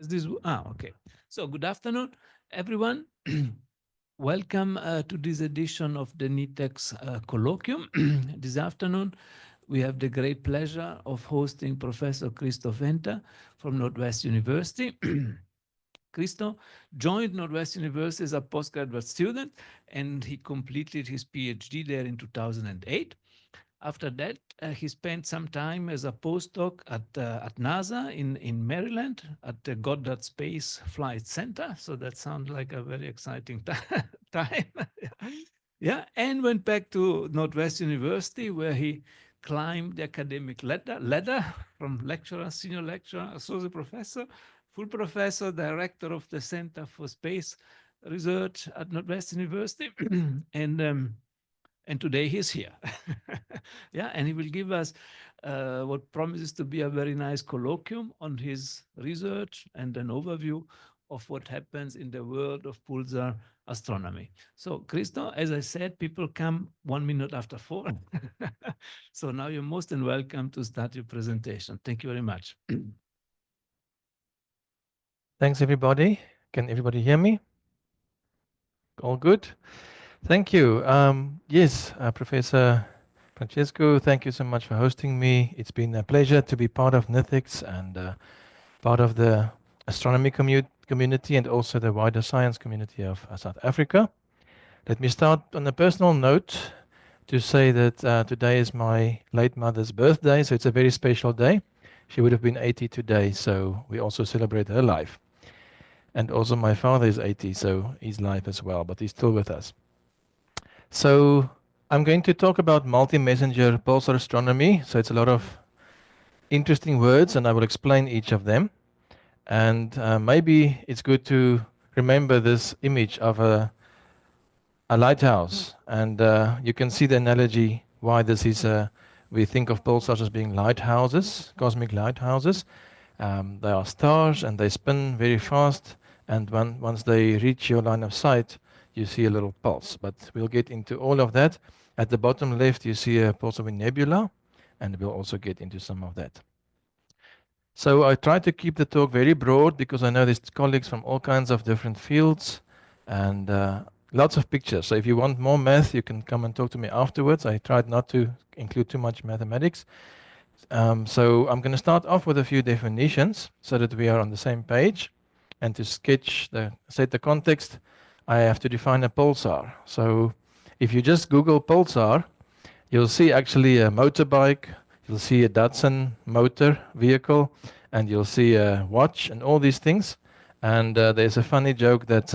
Okay. So good afternoon, everyone. Welcome to this edition of the NITheCS Colloquium. This afternoon, we have the great pleasure of hosting Professor Christo from Northwest University. Christo joined Northwest University as a postgraduate student, and he completed his PhD there in 2008. After that, he spent some time as a postdoc at NASA in Maryland at the Goddard Space Flight Center. So that sounds like a very exciting time. Yeah, and went back to Northwest University where he climbed the academic ladder from lecturer, senior lecturer, associate professor, full professor, director of the Center for Space Research at Northwest University, and today he's here. Yeah, and he will give us what promises to be a very nice colloquium on his research and an overview of what happens in the world of pulsar astronomy. So, Christo, as I said, people come 1 minute after 4. So now you're most and welcome to start your presentation. Thank you very much. Thanks, everybody. Can everybody hear me? All good? Thank you. Yes, Professor Francesco, thank you so much for hosting me. It's been a pleasure to be part of NITheCS and part of the astronomy community and also the wider science community of South Africa. Let me start on a personal note to say that today is my late mother's birthday, so it's a very special day. She would have been 80 today, so we also celebrate her life. And also my father is 80, so he's live as well, but he's still with us. So I'm going to talk about multi-messenger pulsar astronomy. So it's a lot of interesting words, and I will explain each of them. And maybe it's good to remember this image of a lighthouse. And you can see the analogy why this is we think of pulsars as being lighthouses, cosmic lighthouses. They are stars and they spin very fast. And once they reach your line of sight, you see a little pulse. But we'll get into all of that. At the bottom left, you see a pulsar nebula, and we'll also get into some of that. So I try to keep the talk very broad because I know there's colleagues from all kinds of different fields and lots of pictures. So if you want more math, you can come and talk to me afterwards. I tried not to include too much mathematics. So I'm going to start off with a few definitions so that we are on the same page. And to set the context, I have to define a pulsar. So if you just Google pulsar, you'll see actually a motorbike, you'll see a Datsun motor vehicle, and you'll see a watch and all these things. And there's a funny joke that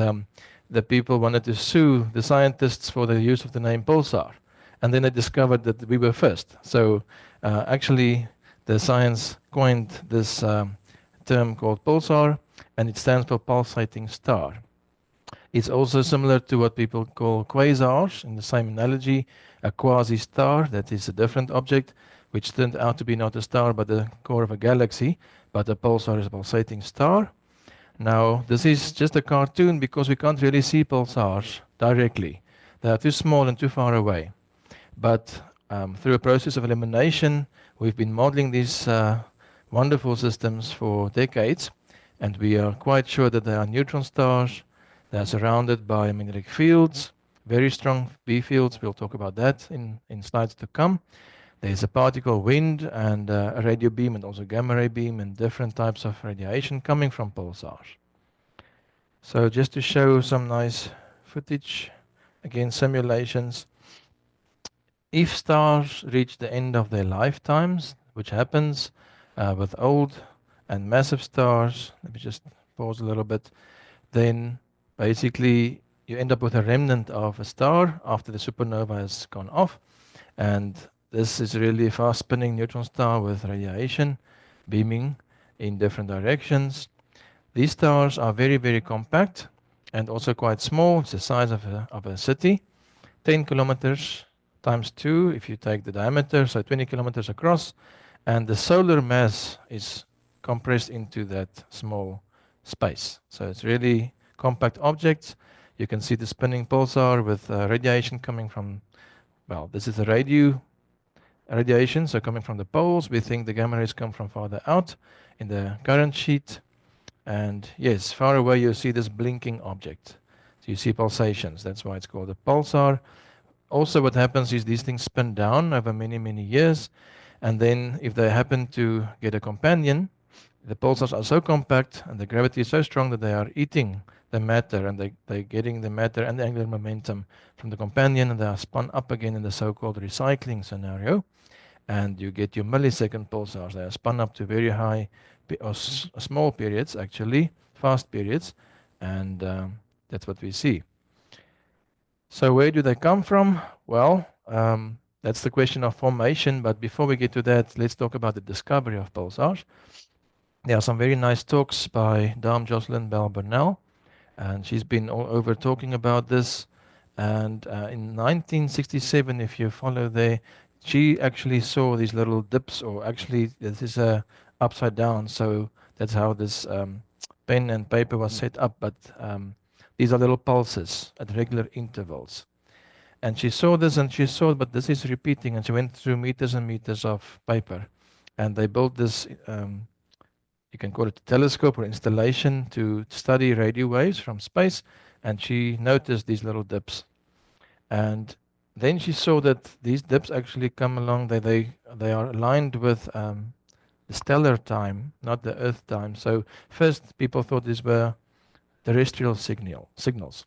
the people wanted to sue the scientists for the use of the name pulsar. And then they discovered that we were first. So actually, the science coined this term called pulsar, and it stands for pulsating star. It's also similar to what people call quasars, in the same analogy, a quasi-star, that is a different object, which turned out to be not a star but the core of a galaxy, but a pulsar is a pulsating star. Now, this is just a cartoon because we can't really see pulsars directly. They are too small and too far away. But through a process of elimination, we've been modeling these wonderful systems for decades, and we are quite sure that they are neutron stars. They are surrounded by magnetic fields, very strong B fields. We'll talk about that in slides to come. There's a particle wind and a radio beam and also gamma ray beam and different types of radiation coming from pulsars. So just to show some nice footage, again simulations. If stars reach the end of their lifetimes, which happens with old and massive stars, let me just pause a little bit, then basically you end up with a remnant of a star after the supernova has gone off. And this is really a fast spinning neutron star with radiation beaming in different directions. These stars are very, very compact and also quite small. It's the size of a city, 10 kilometers times 2 if you take the diameter, so 20 kilometers across. And the solar mass is compressed into that small space. So it's really compact objects. You can see the spinning pulsar with radiation coming from, well, this is the radiation, so coming from the poles. We think the gamma rays come from farther out in the current sheet. And yes, far away you see this blinking object. So you see pulsations. That's why it's called a pulsar. Also, what happens is these things spin down over many, many years. And then if they happen to get a companion, the pulsars are so compact and the gravity is so strong that they are eating the matter, and they're getting the matter and the angular momentum from the companion, and they are spun up again in the so-called recycling scenario. And you get your millisecond pulsars. They are spun up to very high or small periods, actually, fast periods. And that's what we see. So where do they come from? Well, that's the question of formation. But before we get to that, let's talk about the discovery of pulsars. There are some very nice talks by Dame Jocelyn Bell Burnell, and she's been all over talking about this. And in 1967, if you follow there, she actually saw these little dips, or actually this is upside down. So that's how this pen and paper was set up. But these are little pulses at regular intervals. And she saw this and she saw, but this is repeating. And she went through meters and meters of paper. And they built this, you can call it a telescope or installation, to study radio waves from space. And she noticed these little dips. And then she saw that these dips actually come along, they are aligned with the stellar time, not the Earth time. So first people thought these were terrestrial signals.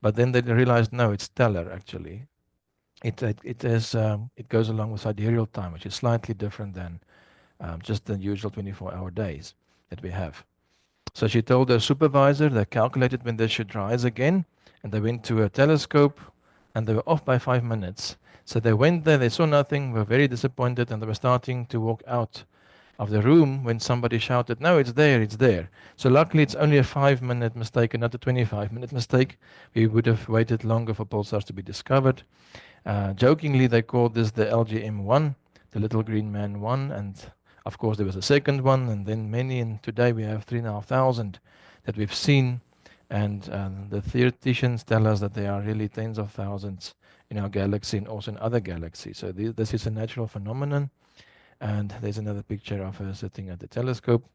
But then they realized, no, it's stellar actually. It goes along with sidereal time, which is slightly different than just the usual 24-hour days that we have. So she told her supervisor, they calculated when they should rise again, and they went to a telescope, and they were off by 5 minutes. So they went there, they saw nothing, were very disappointed, and they were starting to walk out of the room when somebody shouted, no, it's there, it's there. So luckily it's only a 5-minute mistake and not a 25-minute mistake. We would have waited longer for pulsars to be discovered. Jokingly, they called this the LGM1, the little green man 1, and of course there was a second one, and then many, and today we have 3,500 that we've seen, and the theoreticians tell us that there are really tens of thousands in our galaxy and also in other galaxies. So this is a natural phenomenon. And there's another picture of her sitting at the telescope.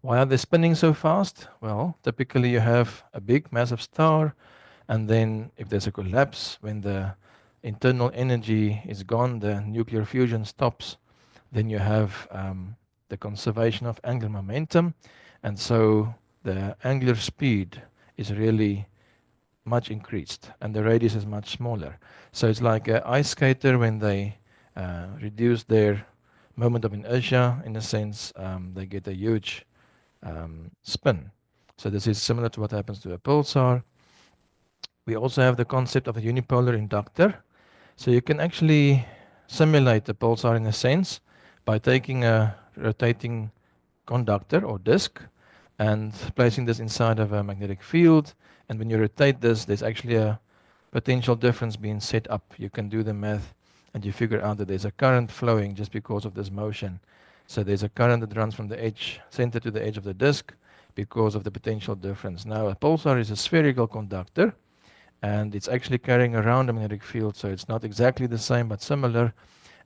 Why are they spinning so fast? Well, typically you have a big massive star, and then if there's a collapse, when the internal energy is gone, the nuclear fusion stops, then you have the conservation of angular momentum, and so the angular speed is really much increased, and the radius is much smaller. So it's like an ice skater when they reduce their moment of inertia, in a sense, they get a huge spin. So this is similar to what happens to a pulsar. We also have the concept of a unipolar inductor. So you can actually simulate a pulsar in a sense by taking a rotating conductor or disk and placing this inside of a magnetic field. And when you rotate this, there's actually a potential difference being set up. You can do the math and you figure out that there's a current flowing just because of this motion. So there's a current that runs from the edge, center to the edge of the disk, because of the potential difference. Now, a pulsar is a spherical conductor, and it's actually carrying around a magnetic field, so it's not exactly the same, but similar,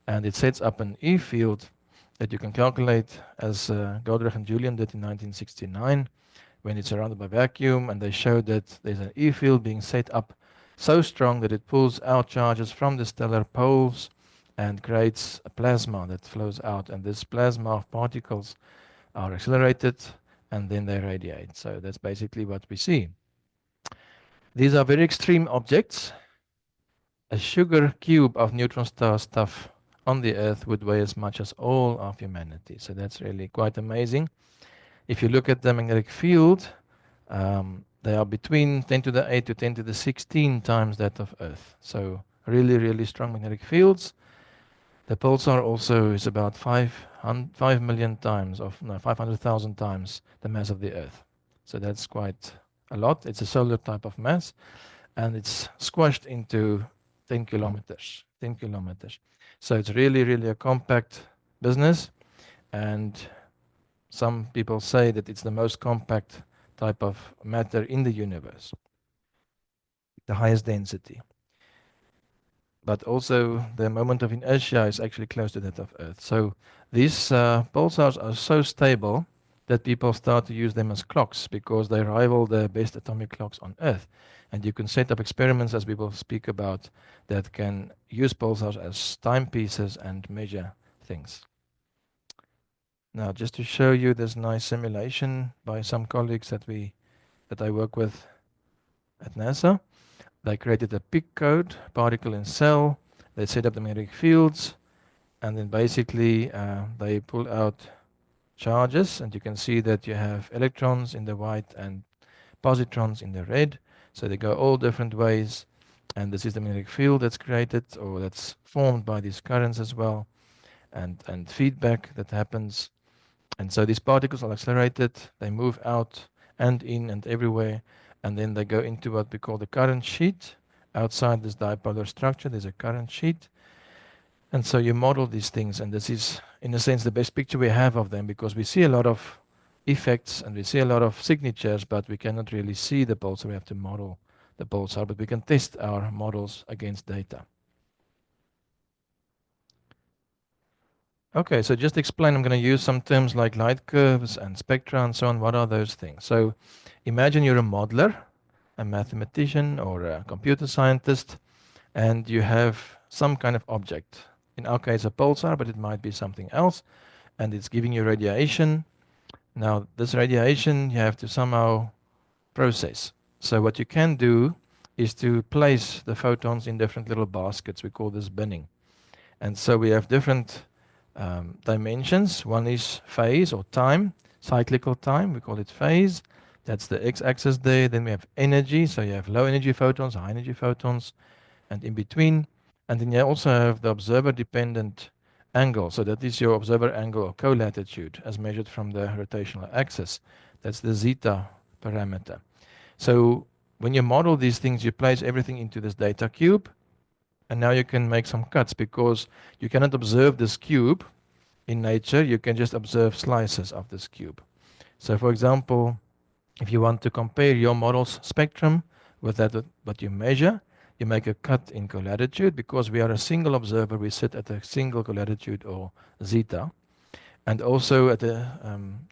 and it sets up an E field that you can calculate as Goldreich and Julian did in 1969, when it's surrounded by vacuum, and they showed that there's an E field being set up so strong that it pulls out charges from the stellar poles and creates a plasma that flows out. And this plasma of particles are accelerated and then they radiate. So that's basically what we see. These are very extreme objects. A sugar cube of neutron star stuff on the Earth would weigh as much as all of humanity. So that's really quite amazing. If you look at the magnetic field, they are between 10 to the 8 to 10 to the 16 times that of Earth. So really, really strong magnetic fields. The pulsar also is about 5 million times, 500,000 times the mass of the Earth. So that's quite a lot. It's a solar type of mass, and it's squashed into 10 kilometers. 10 kilometers. So it's really, really a compact business, and some people say that it's the most compact type of matter in the universe, the highest density. But also the moment of inertia is actually close to that of Earth. So these pulsars are so stable that people start to use them as clocks because they rival the best atomic clocks on Earth. And you can set up experiments, as we will speak about, that can use pulsars as timepieces and measure things. Now, just to show you this nice simulation by some colleagues that I work with at NASA. They created a PIC code, particle in cell. They set up the magnetic fields, and then basically they pull out charges, and you can see that you have electrons in the white and positrons in the red. So they go all different ways, and this is the magnetic field that's created or that's formed by these currents as well, and feedback that happens. And so these particles are accelerated, they move out and in and everywhere, and then they go into what we call the current sheet. Outside this dipolar structure, there's a current sheet. And so you model these things, and this is, in a sense, the best picture we have of them, because we see a lot of effects and we see a lot of signatures, but we cannot really see the pulsar. We have to model the pulsar, but we can test our models against data. Okay, so just to explain, I'm going to use some terms like light curves and spectra and so on. What are those things? So imagine you're a modeler, a mathematician or a computer scientist, and you have some kind of object. In our case, a pulsar, but it might be something else, and it's giving you radiation. Now, this radiation you have to somehow process. So what you can do is to place the photons in different little baskets. We call this binning. And so we have different dimensions. One is phase or time, cyclical time. We call it phase. That's the x-axis there. Then we have energy. So you have low energy photons, high energy photons, and in between. And then you also have the observer-dependent angle. So that is your observer angle or co-latitude as measured from the rotational axis. That's the zeta parameter. So when you model these things, you place everything into this data cube. And now you can make some cuts because you cannot observe this cube in nature. You can just observe slices of this cube. So for example, if you want to compare your model's spectrum with that what you measure, you make a cut in colatitude. Because we are a single observer, we sit at a single colatitude or zeta. And also at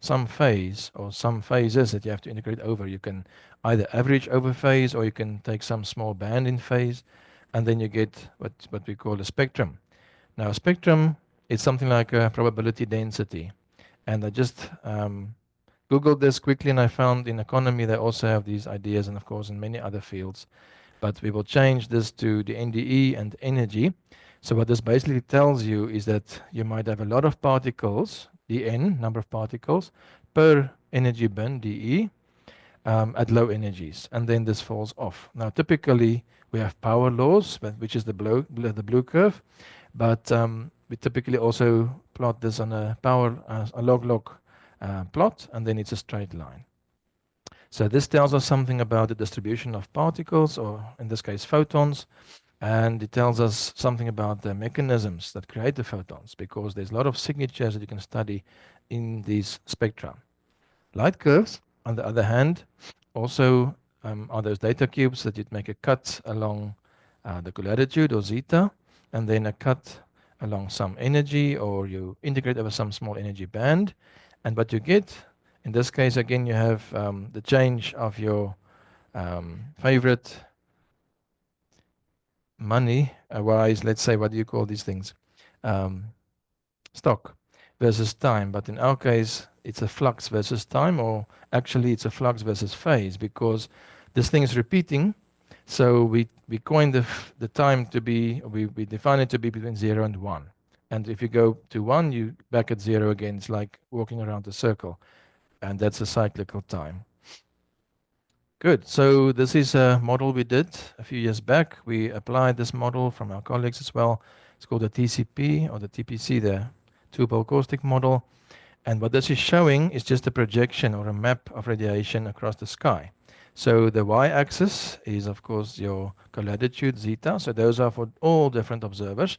some phase or some phases that you have to integrate over. You can either average over phase or you can take some small band in phase. And then you get what we call a spectrum. Now, a spectrum is something like a probability density. And I just Googled this quickly, and I found in economy they also have these ideas, and of course in many other fields. But we will change this to the NDE and energy. So what this basically tells you is that you might have a lot of particles, dN, number of particles, per energy bin, dE, at low energies, and then this falls off. Now, typically we have power laws, which is the blue curve, but we typically also plot this on a log-log plot, and then it's a straight line. So this tells us something about the distribution of particles, or in this case photons, and it tells us something about the mechanisms that create the photons, because there's a lot of signatures that you can study in these spectra. Light curves, on the other hand, also are those data cubes that you'd make a cut along the colatitude or zeta, and then a cut along some energy, or you integrate over some small energy band. And what you get, in this case, again, you have the change of your favorite money-wise, let's say, what do you call these things? Stock versus time. But in our case, it's a flux versus time, or actually it's a flux versus phase, because this thing is repeating. So we coin the time to be, we define it to be between 0 and 1. And if you go to 1, you back at 0 again. It's like walking around a circle. And that's a cyclical time. Good. So this is a model we did a few years back. We applied this model from our colleagues as well. It's called the TCP or the TPC, the two-pole caustic model. And what this is showing is just a projection or a map of radiation across the sky. So the y-axis is, of course, your colatitude, zeta. So those are for all different observers.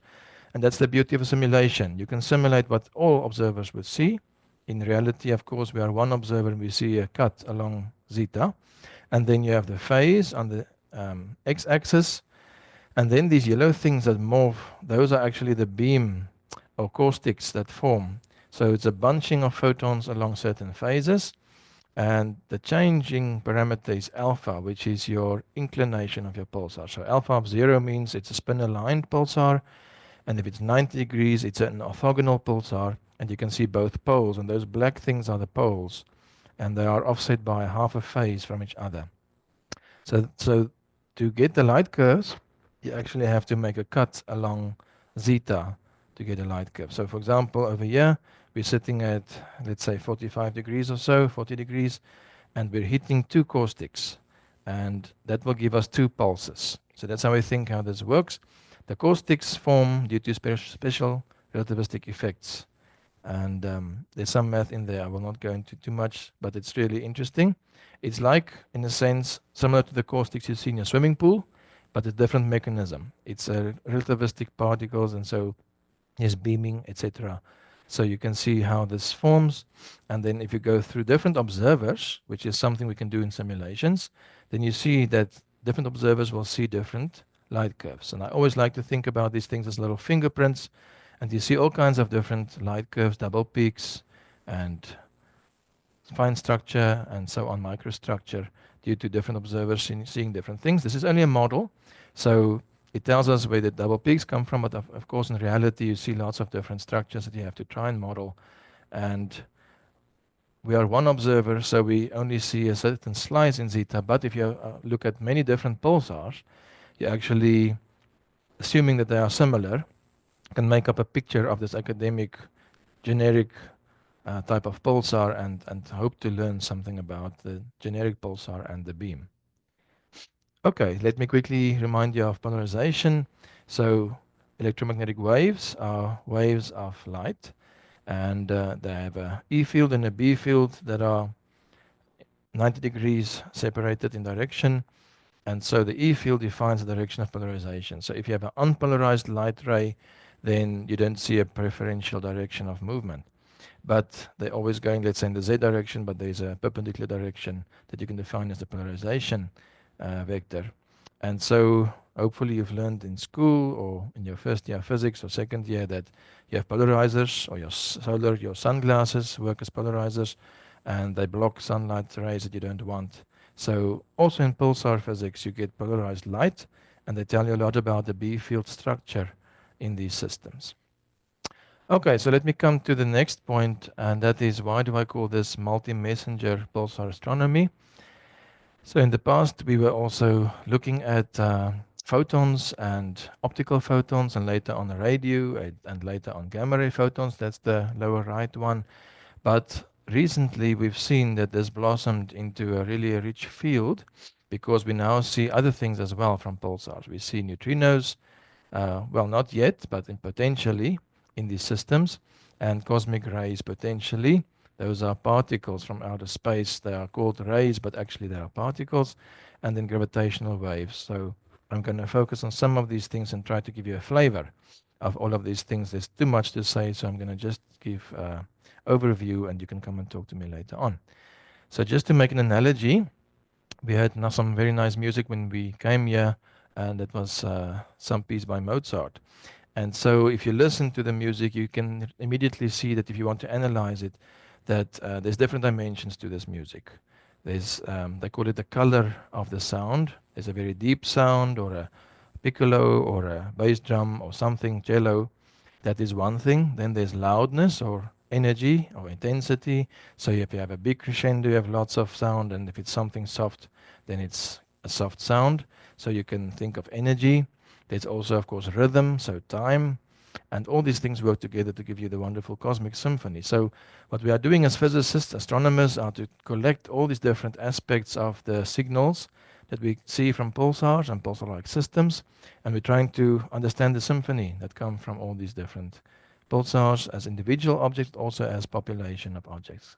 And that's the beauty of a simulation. You can simulate what all observers would see. In reality, of course, we are one observer and we see a cut along zeta. And then you have the phase on the x-axis. And then these yellow things that morph, those are actually the beam or caustics that form. So it's a bunching of photons along certain phases, and the changing parameter is alpha, which is your inclination of your pulsar. So alpha of 0 means it's a spin-aligned pulsar, and if it's 90 degrees, it's an orthogonal pulsar, and you can see both poles, and those black things are the poles, and they are offset by half a phase from each other. So to get the light curves, you actually have to make a cut along zeta to get a light curve. So for example, over here, we're sitting at, let's say, 45 degrees or so, 40 degrees, and we're hitting 2 caustics, and that will give us 2 pulses. So that's how we think how this works. The caustics form due to special relativistic effects, and there's some math in there. I will not go into too much, but it's really interesting. It's like, in a sense, similar to the caustics you see in a swimming pool, but a different mechanism. It's a relativistic particles, and so there's beaming, etc. So you can see how this forms, and then if you go through different observers, which is something we can do in simulations, then you see that different observers will see different light curves. And I always like to think about these things as little fingerprints, and you see all kinds of different light curves, double peaks, and fine structure, and so on, microstructure, due to different observers seeing different things. This is only a model, so it tells us where the double peaks come from, but of course in reality you see lots of different structures that you have to try and model, and we are one observer, so we only see a certain slice in zeta, but if you look at many different pulsars, you actually, assuming that they are similar, can make up a picture of this academic generic type of pulsar, and hope to learn something about the generic pulsar and the beam. Okay, let me quickly remind you of polarization. So electromagnetic waves are waves of light, and they have a E field and a B field that are 90 degrees separated in direction, and so the E field defines the direction of polarization. So if you have an unpolarized light ray, then you don't see a preferential direction of movement. But they're always going, let's say, in the Z direction, but there's a perpendicular direction that you can define as the polarization vector. And so hopefully you've learned in school or in your first year of physics or second year that you have polarizers, or your sunglasses work as polarizers, and they block sunlight rays that you don't want. So also in pulsar physics you get polarized light, and they tell you a lot about the B field structure in these systems. Okay, so let me come to the next point, and that is, why do I call this multi-messenger pulsar astronomy? So in the past we were also looking at photons and optical photons, and later on radio, and later on gamma ray photons. That's the lower right one. But recently we've seen that this blossomed into a really rich field, because we now see other things as well from pulsars. We see neutrinos, well, not yet, but potentially in these systems, and cosmic rays potentially. Those are particles from outer space. They are called rays, but actually they are particles, and then gravitational waves. So I'm going to focus on some of these things and try to give you a flavor of all of these things. There's too much to say, so I'm going to just give overview, and you can come and talk to me later on. So just to make an analogy, we had now some very nice music when we came here, and it was some piece by Mozart. And so if you listen to the music, you can immediately see that if you want to analyze it, that there's different dimensions to this music. There's, they call it the color of the sound. There's a very deep sound, or a piccolo, or a bass drum, or something, cello. That is one thing. Then there's loudness, or energy, or intensity. So if you have a big crescendo, you have lots of sound, and if it's something soft, then it's a soft sound. So you can think of energy. There's also, of course, rhythm, so time, and all these things work together to give you the wonderful cosmic symphony. So what we are doing as physicists, astronomers, are to collect all these different aspects of the signals that we see from pulsars and pulsar-like systems, and we're trying to understand the symphony that come from all these different pulsars as individual objects, also as population of objects.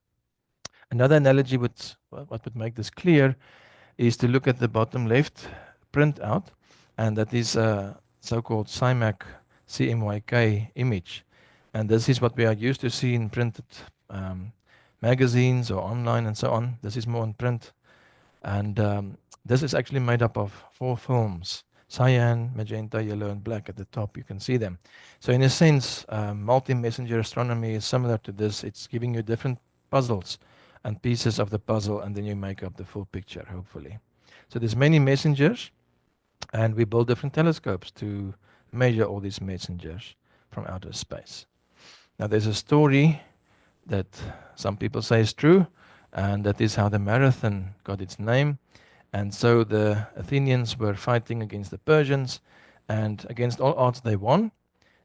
Another analogy what would make this clear is to look at the bottom left printout, and that is a so-called CMYK image. And this is what we are used to see in printed magazines or online and so on. This is more in print. And this is actually made up of 4 films. cyan, magenta, yellow, and black at the top. You can see them. So in a sense, multi-messenger astronomy is similar to this. It's giving you different puzzles and pieces of the puzzle, and then you make up the full picture, hopefully. So there's many messengers, and we build different telescopes to measure all these messengers from outer space. Now there's a story that some people say is true, and that is how the marathon got its name. And so the Athenians were fighting against the Persians, and against all odds they won.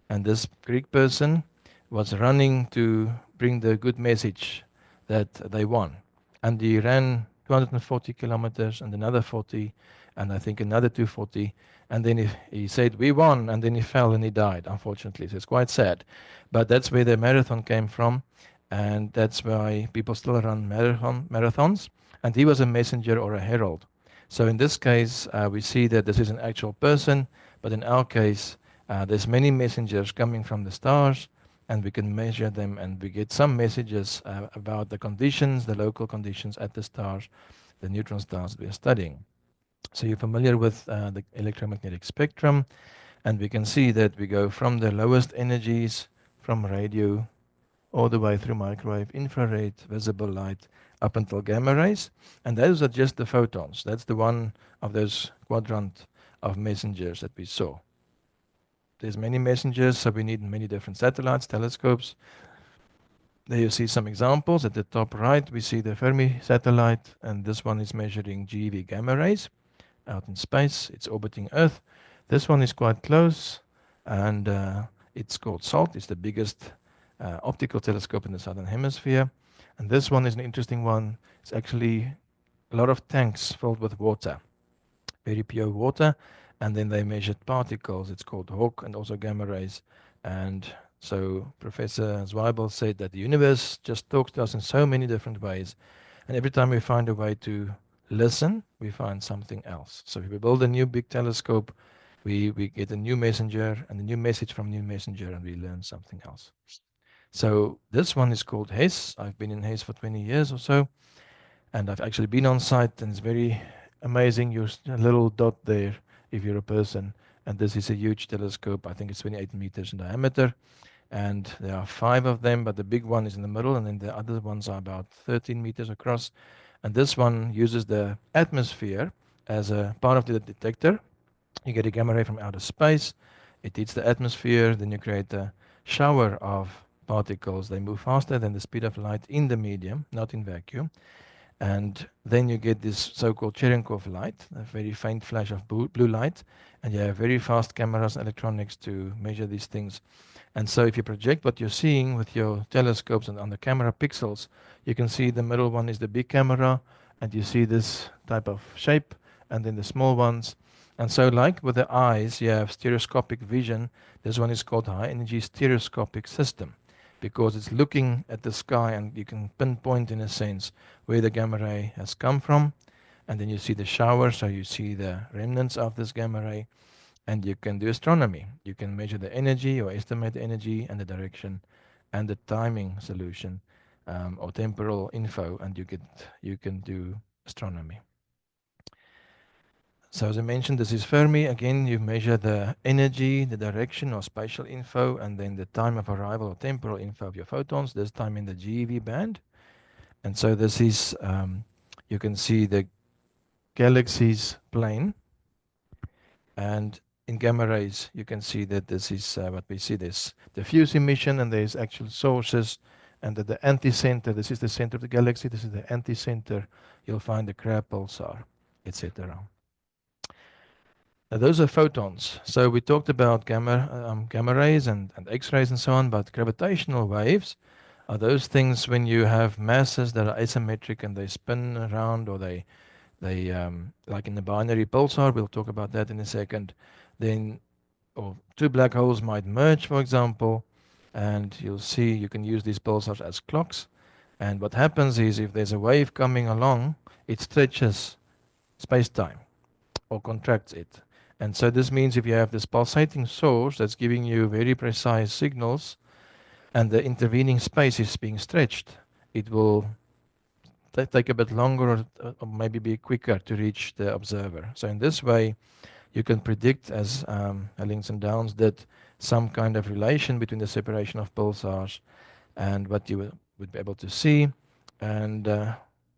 And this Greek person was running to bring the good message that they won. And he ran 240 kilometers and another 40, and I think another 240. And then he said, "We won," and then he fell and he died, unfortunately. So it's quite sad. But that's where the marathon came from, and that's why people still run marathons. And he was a messenger or a herald. So in this case, we see that this is an actual person, but in our case, there's many messengers coming from the stars, and we can measure them, and we get some messages about the conditions, the local conditions at the stars, the neutron stars we are studying. So you're familiar with the electromagnetic spectrum, and we can see that we go from the lowest energies, from radio, all the way through microwave, infrared, visible light, up until gamma rays. And those are just the photons. That's the one of those quadrant of messengers that we saw. There's many messengers, so we need many different satellites, telescopes. There you see some examples. At the top right, we see the Fermi satellite, and this one is measuring GeV gamma rays out in space. It's orbiting Earth. This one is quite close, and it's called SALT. It's the biggest optical telescope in the southern hemisphere. And this one is an interesting one. It's actually a lot of tanks filled with water, very pure water, and then they measured particles. It's called Hawk, and also gamma rays. And so Professor Zweibel said that the universe just talks to us in so many different ways, and every time we find a way to listen, we find something else. So if we build a new big telescope, we get a new messenger and a new message from a new messenger, and we learn something else. So this one is called HES. I've been in HES for 20 years or so, and I've actually been on site, and it's very amazing. You're a little dot there if you're a person, and this is a huge telescope. I think it's 28 meters in diameter, and there are 5 of them, but the big one is in the middle, and then the other ones are about 13 meters across. And this one uses the atmosphere as a part of the detector. You get a gamma ray from outer space, it hits the atmosphere, then you create a shower of particles. They move faster than the speed of light in the medium, not in vacuum. And then you get this so-called Cherenkov light, a very faint flash of blue light, and you have very fast cameras and electronics to measure these things. And so if you project what you're seeing with your telescopes and on the camera pixels, you can see the middle one is the big camera, and you see this type of shape, and then the small ones. And so like with the eyes, you have stereoscopic vision. This one is called high energy stereoscopic system, because it's looking at the sky, and you can pinpoint, in a sense, where the gamma ray has come from. And then you see the shower, so you see the remnants of this gamma ray. And you can do astronomy. You can measure the energy or estimate the energy and the direction and the timing solution, or temporal info, and you can do astronomy. So as I mentioned, this is Fermi. Again, you measure the energy, the direction or spatial info, and then the time of arrival or temporal info of your photons, this time in the GeV band. And so this is, you can see the galaxy's plane, and in gamma rays, you can see that this is what we see. There's diffuse emission, and there's actual sources, and at the anti-center, this is the center of the galaxy, this is the anti-center, you'll find the Crab pulsar, etc. Now those are photons. So we talked about gamma rays and X-rays and so on, but gravitational waves are those things when you have masses that are asymmetric and they spin around, or they like in the binary pulsar, we'll talk about that in a second, then, or 2 black holes might merge, for example, and you'll see you can use these pulsars as clocks. And what happens is, if there's a wave coming along, it stretches space-time or contracts it. And so this means if you have this pulsating source that's giving you very precise signals, and the intervening space is being stretched, it will take a bit longer, or maybe be quicker to reach the observer. So in this way, you can predict, as Ellingson Downs did, some kind of relation between the separation of pulsars and what you would be able to see. And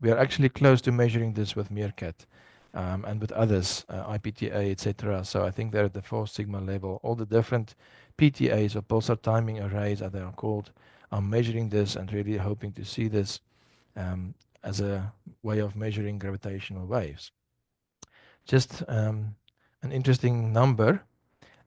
we are actually close to measuring this with Meerkat and with others, IPTA, etc. So I think they're at the 4 sigma level. All the different PTAs, or pulsar timing arrays, as they are called, are measuring this and really hoping to see this as a way of measuring gravitational waves. Just an interesting number.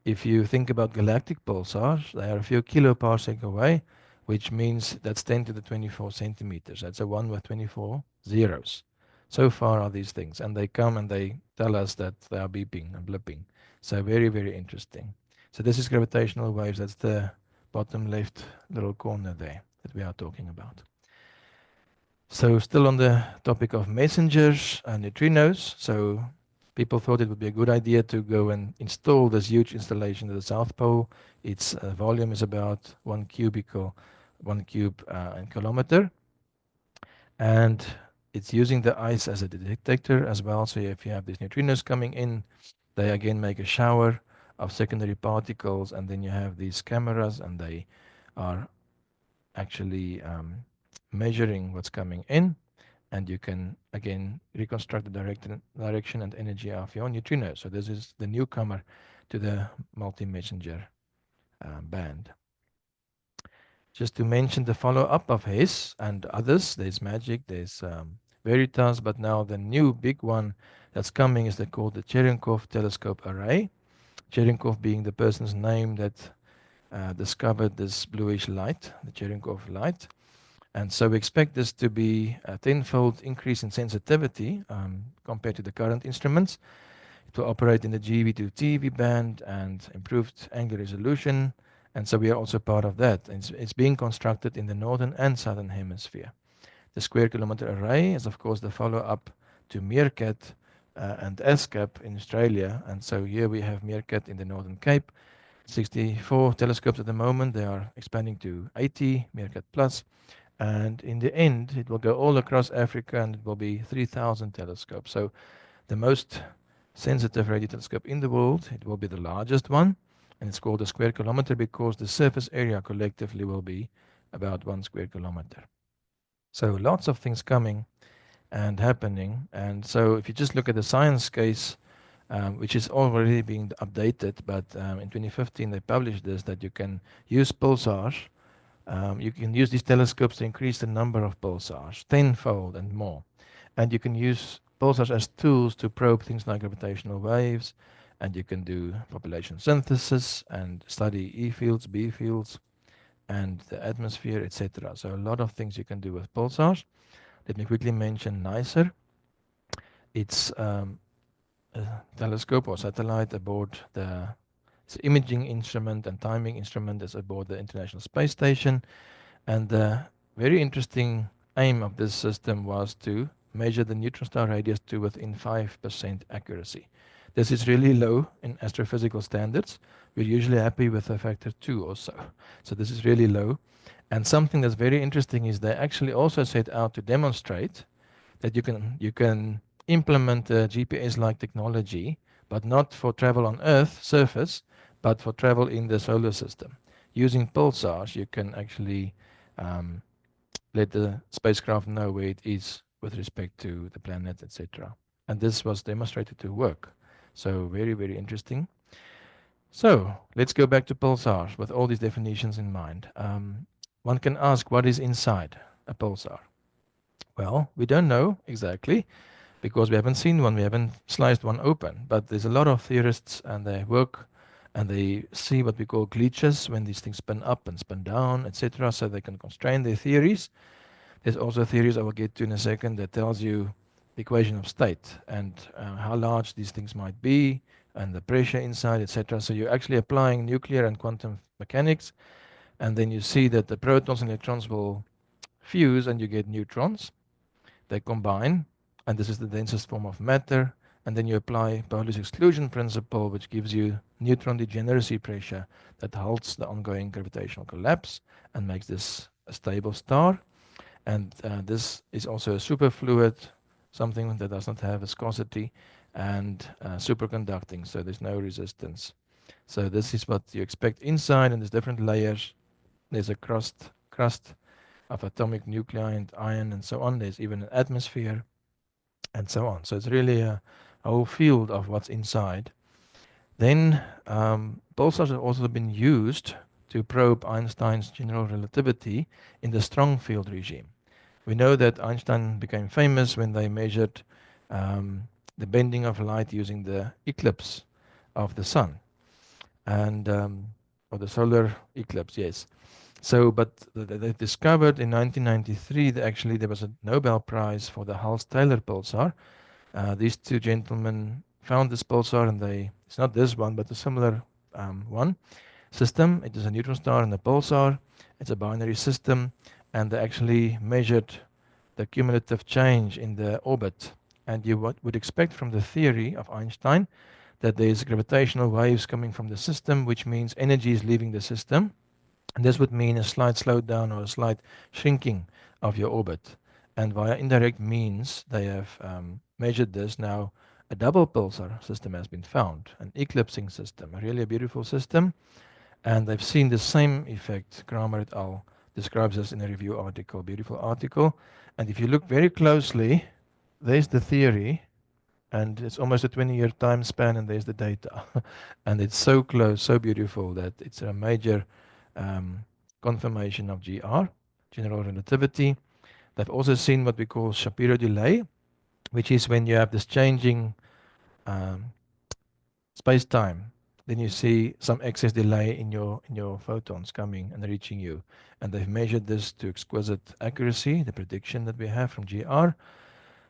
If you think about galactic pulsars, they are a few kiloparsec away, which means that's 10 to the 24 centimeters. That's a 1 with 24 zeros. So far are these things, and they come and they tell us that they are beeping and blipping. So very, very interesting. So this is gravitational waves. That's the bottom left little corner there that we are talking about. So still on the topic of messengers and neutrinos. So people thought it would be a good idea to go and install this huge installation at the South Pole. Its volume is about 1 cube in kilometer. And it's using the ice as a detector as well. So if you have these neutrinos coming in, they again make a shower of secondary particles. And then you have these cameras, and they are actually measuring what's coming in. And you can again reconstruct the direction and energy of your neutrino. So this is the newcomer to the multi-messenger band. Just to mention the follow-up of Hess and others, there's MAGIC, there's Veritas, but now the new big one that's coming is called the Cherenkov Telescope Array. Cherenkov being the person's name that discovered this bluish light, the Cherenkov light. And so we expect this to be a tenfold increase in sensitivity compared to the current instruments. It will operate in the GeV to TeV band and improved angular resolution. And so we are also part of that. It's being constructed in the northern and southern hemisphere. The Square Kilometre Array is, of course, the follow-up to Meerkat and ASCAP in Australia. And so here we have Meerkat in the Northern Cape. 64 telescopes at the moment. They are expanding to 80, Meerkat Plus. And in the end, it will go all across Africa, and it will be 3,000 telescopes. So the most sensitive radio telescope in the world. It will be the largest one, and it's called a square kilometer because the surface area collectively will be about 1 square kilometer. So lots of things coming and happening. And so if you just look at the science case, which is already being updated, but in 2015 they published this, that you can use pulsars. You can use these telescopes to increase the number of pulsars tenfold and more. And you can use pulsars as tools to probe things like gravitational waves, and you can do population synthesis and study E fields, B fields, and the atmosphere, etc. So a lot of things you can do with pulsars. Let me quickly mention NICER. It's a telescope or satellite aboard it's an imaging instrument and timing instrument that's aboard the International Space Station. And the very interesting aim of this system was to measure the neutron star radius to within 5% accuracy. This is really low in astrophysical standards. We're usually happy with a factor 2 or so. So this is really low. And something that's very interesting is they actually also set out to demonstrate that you can implement a GPS-like technology, but not for travel on Earth surface, but for travel in the solar system. Using pulsars, you can actually let the spacecraft know where it is with respect to the planet, etc. And this was demonstrated to work. So very, very interesting. So let's go back to pulsars with all these definitions in mind. One can ask, what is inside a pulsar? Well, we don't know exactly because we haven't seen one, we haven't sliced one open. But there's a lot of theorists, and they work and they see what we call glitches when these things spin up and spin down, etc. So they can constrain their theories. There's also theories I will get to in a second that tells you the equation of state and how large these things might be and the pressure inside, etc. So you're actually applying nuclear and quantum mechanics, and then you see that the protons and electrons will fuse and you get neutrons. They combine, and this is the densest form of matter. And then you apply Pauli's exclusion principle, which gives you neutron degeneracy pressure that halts the ongoing gravitational collapse and makes this a stable star. And this is also a superfluid, something that does not have viscosity. and superconducting, so there's no resistance. So this is what you expect inside, and there's different layers. There's a crust of atomic nuclei and iron and so on. There's even an atmosphere and so on. So it's really a whole field of what's inside. Then pulsars have also been used to probe Einstein's general relativity in the strong field regime. We know that Einstein became famous when they measured the bending of light using the eclipse of the sun, and or the solar eclipse, yes. So, but they discovered in 1993 that actually there was a Nobel Prize for the Hals-Taylor pulsar. These two gentlemen found this pulsar, and it's not this one, but a similar one system. It is a neutron star and a pulsar. It's a binary system, and they actually measured the cumulative change in the orbit. And you would expect from the theory of Einstein that there's gravitational waves coming from the system, which means energy is leaving the system. And this would mean a slight slowdown or a slight shrinking of your orbit. And via indirect means, they have measured this. Now, a double pulsar system has been found, an eclipsing system, really a beautiful system. And they've seen the same effect. Kramer et al. Describes this in a review article, beautiful article. And if you look very closely, there's the theory, and it's almost a 20-year time span, and there's the data. And it's so close, so beautiful, that it's a major confirmation of GR, general relativity. They've also seen what we call Shapiro delay, which is when you have this changing space-time, then you see some excess delay in your photons coming and reaching you. And they've measured this to exquisite accuracy, the prediction that we have from GR.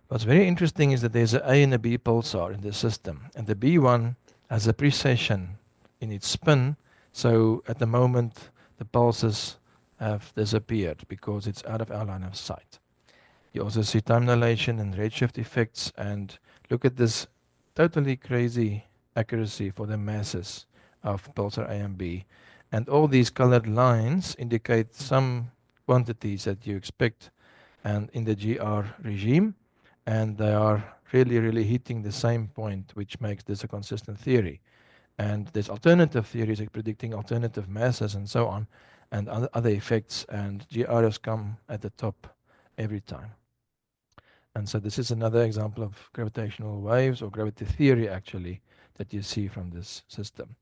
What's very interesting is that there's an A and a B pulsar in the system, and the B one has a precession in its spin, so at the moment the pulses have disappeared because it's out of our line of sight. You also see time dilation and redshift effects, and look at this totally crazy accuracy for the masses of pulsar A and B. And all these colored lines indicate some quantities that you expect and in the GR regime, and they are really hitting the same point, which makes this a consistent theory. And there's alternative theories like predicting alternative masses and so on, and other effects, and GR has come at the top every time. And so this is another example of gravitational waves, or gravity theory actually, that you see from this system.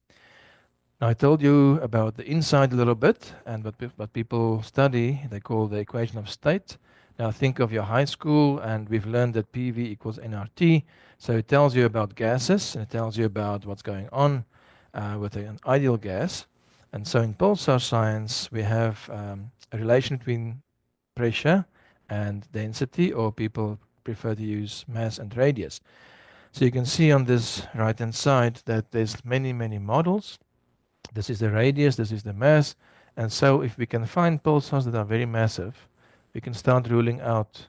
Now, I told you about the inside a little bit, and what people study, they call the equation of state. Now think of your high school, and we've learned that PV equals nRT. So it tells you about gases, and it tells you about what's going on with an ideal gas. And so in pulsar science, we have a relation between pressure and density, or people prefer to use mass and radius. So you can see on this right-hand side that there's many models. This is the radius, this is the mass. And so if we can find pulsars that are very massive, we can start ruling out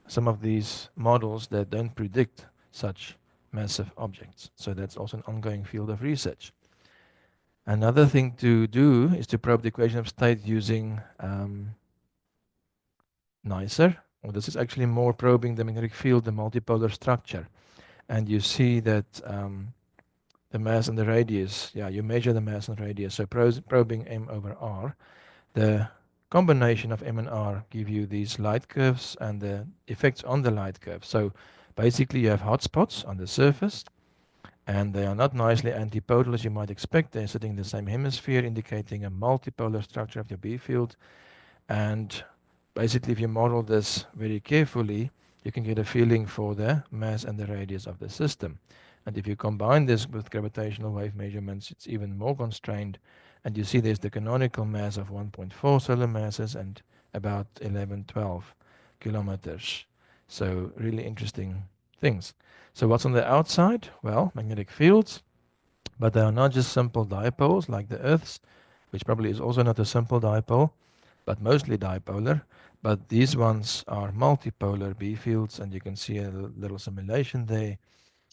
some of these models that don't predict such massive objects. So that's also an ongoing field of research. Another thing to do is to probe the equation of state using NICER. Well, this is actually more probing the magnetic field, the multipolar structure. And you see that the mass and the radius, you measure the mass and radius. So probing M over R, the combination of M and R give you these light curves and the effects on the light curve. So basically you have hotspots on the surface, and they are not nicely antipolar as you might expect. They're sitting in the same hemisphere, indicating a multipolar structure of your B field. And basically, if you model this very carefully, you can get a feeling for the mass and the radius of the system. And if you combine this with gravitational wave measurements, it's even more constrained. And you see there's the canonical mass of 1.4 solar masses and about 12 kilometers. So really interesting things. So what's on the outside? Well, magnetic fields, but they are not just simple dipoles like the Earth's, which probably is also not a simple dipole, but mostly dipolar. But these ones are multipolar B fields, and you can see a little simulation there.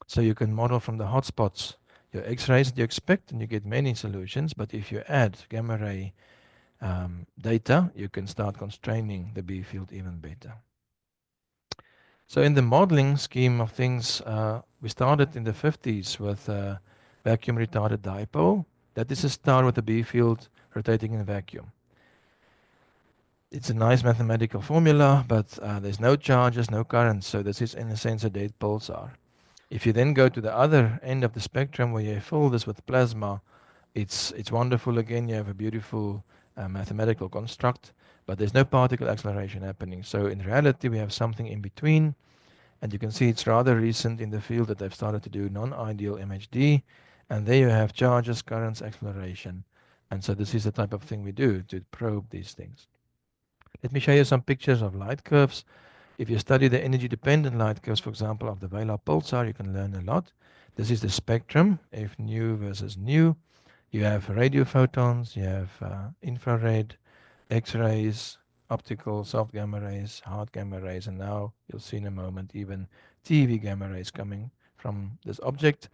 So you can model from the hotspots your X-rays that you expect, and you get many solutions. But if you add gamma ray data, you can start constraining the B field even better. So in the modeling scheme of things, We started in the 50s with a vacuum retarded dipole. That is a star with a B field rotating in a vacuum. It's a nice mathematical formula, but there's no charges, no currents, so this is in a sense a dead pulsar. If you then go to the other end of the spectrum where you fill this with plasma, it's wonderful again. You have a beautiful mathematical construct, but there's no particle acceleration happening. So in reality, we have something in between, and you can see it's rather recent in the field that they've started to do non-ideal MHD, and there you have charges, currents, acceleration. And so this is the type of thing we do to probe these things. Let me show you some pictures of light curves. If you study the energy-dependent light curves, for example, of the Vela pulsar, you can learn a lot. This is the spectrum, F nu versus nu. You have radio photons, you have infrared, X-rays, optical, soft gamma rays, hard gamma rays, and now you'll see in a moment even TV gamma rays coming from this object.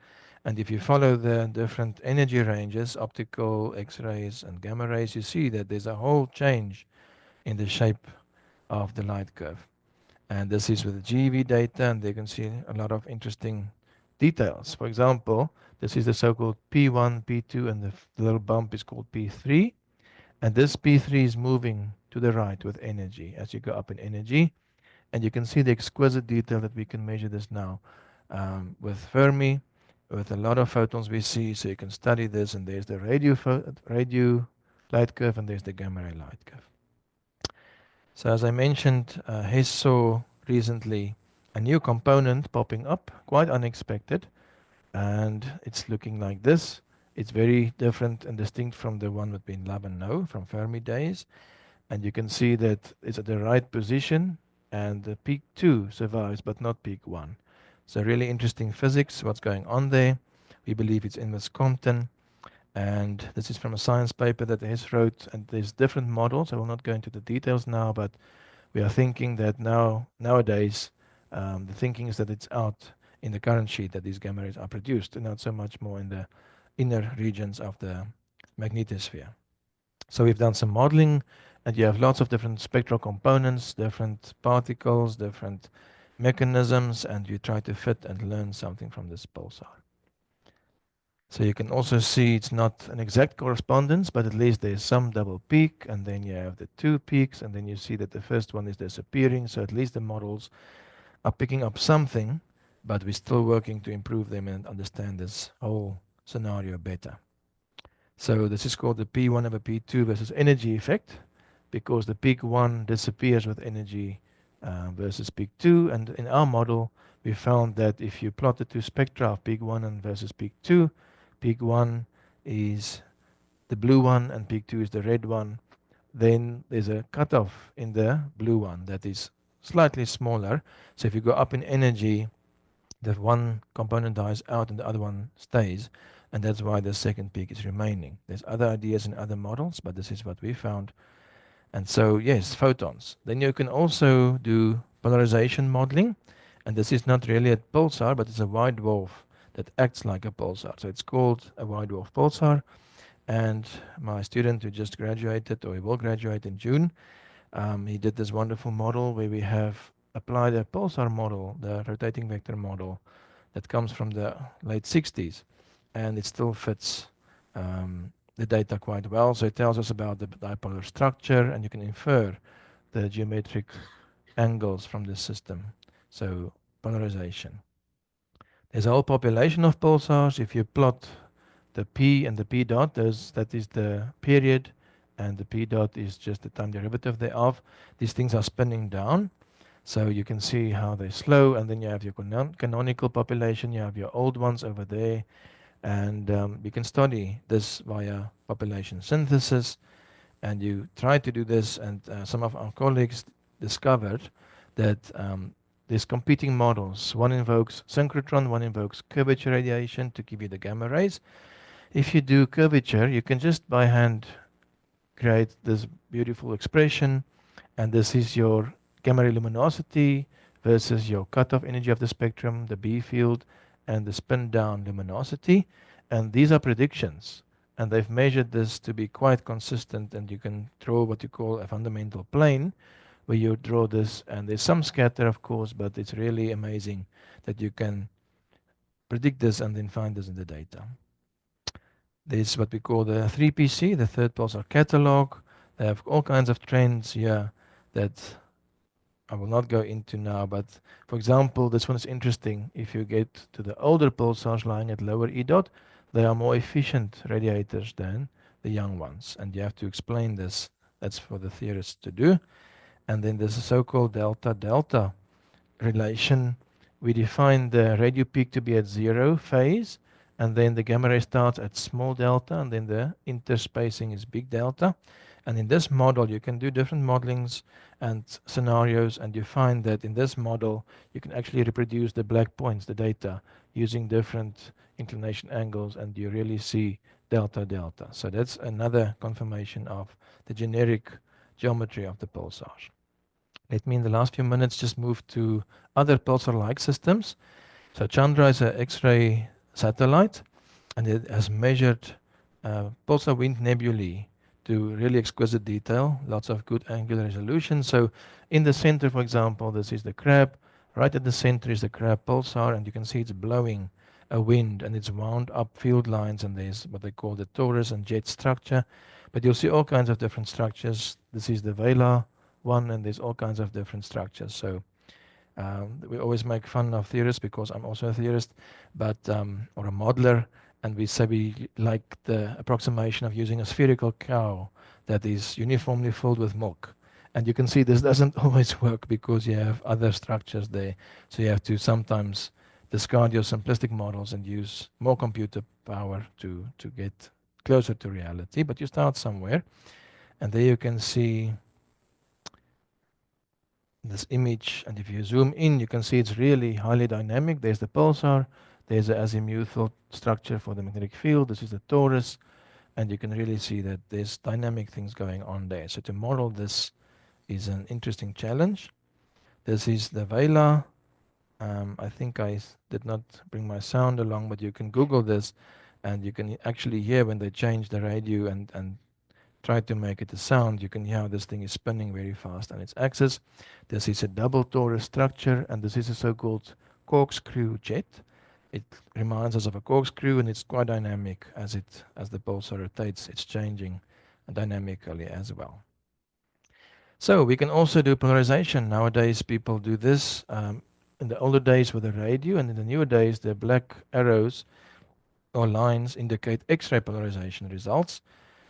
And if you follow the different energy ranges, optical, X-rays, and gamma rays, you see that there's a whole change in the shape of the light curve. And this is with the GeV data, and they can see a lot of interesting details. For example, this is the so-called P1, P2, and the little bump is called P3. And this P3 is moving to the right with energy as you go up in energy. And you can see the exquisite detail that we can measure this now with Fermi, with a lot of photons we see. So you can study this, and there's the radio light curve, and there's the gamma ray light curve. So as I mentioned, Hess saw recently a new component popping up, quite unexpected, and it's looking like this. It's very different and distinct from the one between lab and no from Fermi days. And you can see that it's at the right position, and the peak 2 survives, but not peak 1. So really interesting physics, what's going on there. We believe it's inverse Compton. And this is from a science paper that Hess wrote, and there's different models. I will not go into the details now, but we are thinking that nowadays, the thinking is that it's out in the current sheet that these gamma rays are produced, and not so much more in the inner regions of the magnetosphere. So we've done some modeling, and you have lots of different spectral components, different particles, different mechanisms, and you try to fit and learn something from this pulsar. So you can also see it's not an exact correspondence, but at least there's some double peak, and then you have the two peaks, and then you see that the first one is disappearing. So at least the models are picking up something, but we're still working to improve them and understand this whole scenario better. So this is called the P1 over P2 versus energy effect, because the peak 1 disappears with energy versus peak 2. And in our model, we found that if you plot the two spectra of peak 1 and versus peak 2, peak 1 is the blue one and peak 2 is the red one, then there's a cutoff in the blue one that is slightly smaller. So if you go up in energy, the one component dies out and the other one stays, and that's why the second peak is remaining. There's other ideas in other models, but this is what we found. And so, yes, photons. Then you can also do polarization modeling, and this is not really a pulsar, but it's a white dwarf that acts like a pulsar. So it's called a white dwarf pulsar. And my student who just graduated, or he will graduate in June, he did this wonderful model where we have applied a pulsar model, the rotating vector model, that comes from the late 60s. And it still fits the data quite well. So it tells us about the dipolar structure, and you can infer the geometric angles from the system. So polarization. There's a whole population of pulsars. If you plot the P and the P dot, that is the period, and the P dot is just the time derivative thereof. These things are spinning down. So you can see how they slow, and then you have your canonical population, you have your old ones over there, and you can study this via population synthesis, and you try to do this, and some of our colleagues discovered that there's competing models. One invokes synchrotron, one invokes curvature radiation to give you the gamma rays. If you do curvature, you can just by hand create this beautiful expression, and this is your gamma ray luminosity versus your cutoff energy of the spectrum, the B field, and the spin down luminosity. And these are predictions, and they've measured this to be quite consistent, and you can draw what you call a fundamental plane where you draw this, and there's some scatter of course, but it's really amazing that you can predict this and then find this in the data. There's what we call the 3PC, the third pulsar catalog. They have all kinds of trends here that I will not go into now, but for example, this one is interesting. If you get to the older pulsars lying at lower E dot, they are more efficient radiators than the young ones. And you have to explain this. That's for the theorists to do. And then there's a so-called delta-delta relation. We define the radio peak to be at 0 phase, and then the gamma ray starts at small delta, and then the interspacing is big delta. And in this model, you can do different modelings and scenarios, and you find that in this model, you can actually reproduce the black points, the data, using different inclination angles, and you really see delta-delta. So that's another confirmation of the generic geometry of the pulsars. Let me in the last few minutes just move to other pulsar-like systems. So Chandra is an X-ray satellite, and it has measured pulsar wind nebulae to really exquisite detail, lots of good angular resolution. So in the center, for example, this is the crab. Right at the center is the crab pulsar, and you can see it's blowing a wind, and it's wound up field lines, and there's what they call the torus and jet structure. But you'll see all kinds of different structures. This is the Vela one, and there's all kinds of different structures. So we always make fun of theorists because I'm also a theorist, but or a modeler, and we say we like the approximation of using a spherical cow that is uniformly filled with milk. And you can see this doesn't always work because you have other structures there. So you have to sometimes discard your simplistic models and use more computer power to get closer to reality. But you start somewhere, and there you can see this image, and if you zoom in, you can see it's really highly dynamic. There's the pulsar, there's an azimuthal structure for the magnetic field, this is the torus, and you can really see that there's dynamic things going on there. So to model this is an interesting challenge. This is the Vela. I think I did not bring my sound along, but you can Google this, and you can actually hear when they change the radio and try to make it a sound. You can hear how this thing is spinning very fast on its axis. This is a double torus structure, and this is a so-called corkscrew jet. It reminds us of a corkscrew, and it's quite dynamic as the pulsar rotates. It's changing dynamically as well. So we can also do polarization. Nowadays, people do this. In the older days with the radio, and in the newer days, the black arrows or lines indicate X-ray polarization results.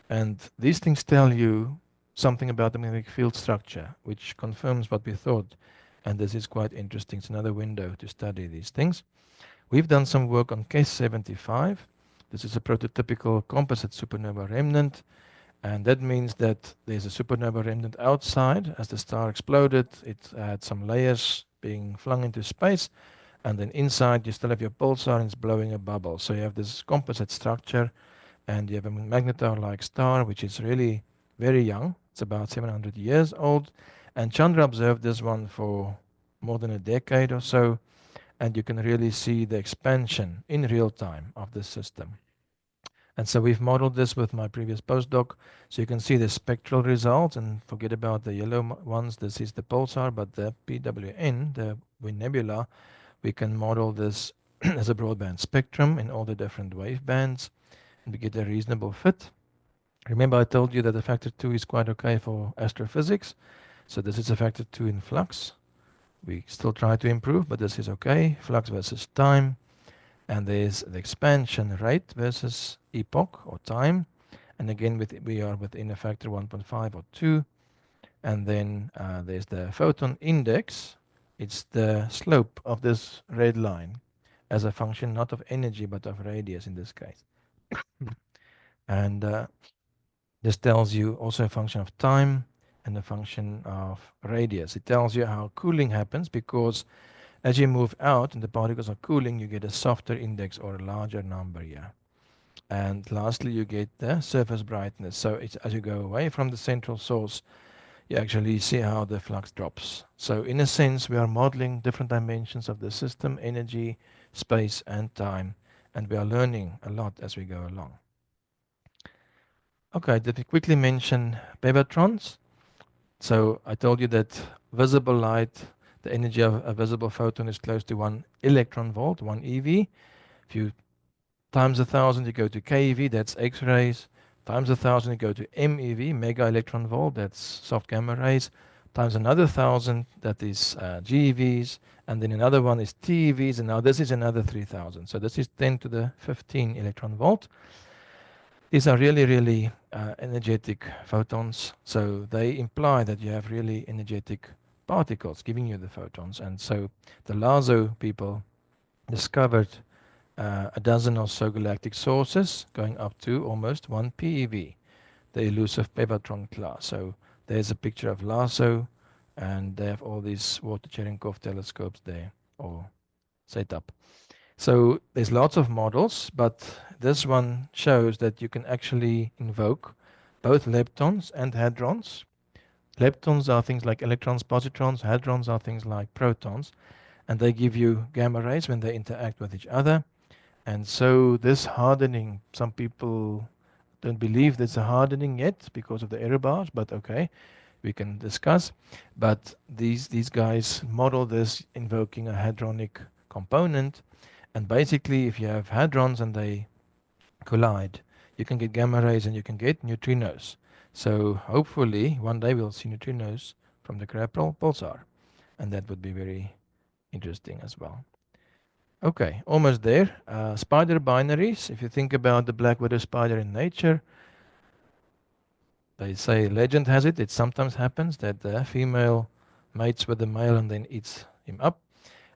And these things tell you something about the magnetic field structure, which confirms what we thought. And this is quite interesting. It's another window to study these things. We've done some work on case 75. This is a prototypical composite supernova remnant. And that means that there's a supernova remnant outside. As the star exploded, it had some layers being flung into space. And then inside, you still have your pulsar, and it's blowing a bubble. So you have this composite structure. And you have a magnetar-like star, which is really very young. It's about 700 years old. And Chandra observed this one for more than a decade or so. And you can really see the expansion in real time of this system. And so we've modeled this with my previous postdoc. So you can see the spectral results, and forget about the yellow ones. This is the pulsar, but the PWN, the wind nebula, we can model this as a broadband spectrum in all the different wave bands. And we get a reasonable fit. Remember I told you that the factor 2 is quite okay for astrophysics. So this is a factor 2 in flux. We still try to improve, but this is okay. Flux versus time. And there's the expansion rate versus epoch or time. And again, we are within a factor 1.5 or 2. And then there's the photon index. It's the slope of this red line as a function not of energy but of radius in this case. And this tells you also a function of time and a function of radius. It tells you how cooling happens, because as you move out and the particles are cooling, you get a softer index or a larger number here. And lastly, you get the surface brightness. So it's as you go away from the central source, you actually see how the flux drops. So in a sense, we are modeling different dimensions of the system, energy, space, and time. And we are learning a lot as we go along. Okay, did we quickly mention bevatrons? So I told you that visible light, the energy of a visible photon is close to 1 electron volt, 1 eV. If you times 1,000, you go to keV, that's X-rays. Times 1,000, you go to MeV, mega electron volt, that's soft gamma rays. Times another 1,000, that is GeVs. And then another one is TeVs, and now this is another 3,000. So this is 10 to the 15 electron volt. These are really, really energetic photons. So they imply that you have really energetic particles giving you the photons. And so the LASO people discovered a dozen or so galactic sources, going up to almost 1 PeV, the elusive Pevatron class. So there's a picture of LASO, and they have all these water Cherenkov telescopes there, all set up. So there's lots of models, but this one shows that you can actually invoke both leptons and hadrons. Leptons are things like electrons, positrons. Hadrons are things like protons, and they give you gamma rays when they interact with each other. And so this hardening, some people don't believe there's a hardening yet because of the error bars, but okay, we can discuss. But these guys model this invoking a hadronic component. And basically, if you have hadrons and they collide, you can get gamma rays and you can get neutrinos. So hopefully, one day we'll see neutrinos from the Crab pulsar. And that would be very interesting as well. Okay, almost there. Spider binaries. If you think about the black widow spider in nature, they say, legend has it, it sometimes happens that the female mates with the male and then eats him up.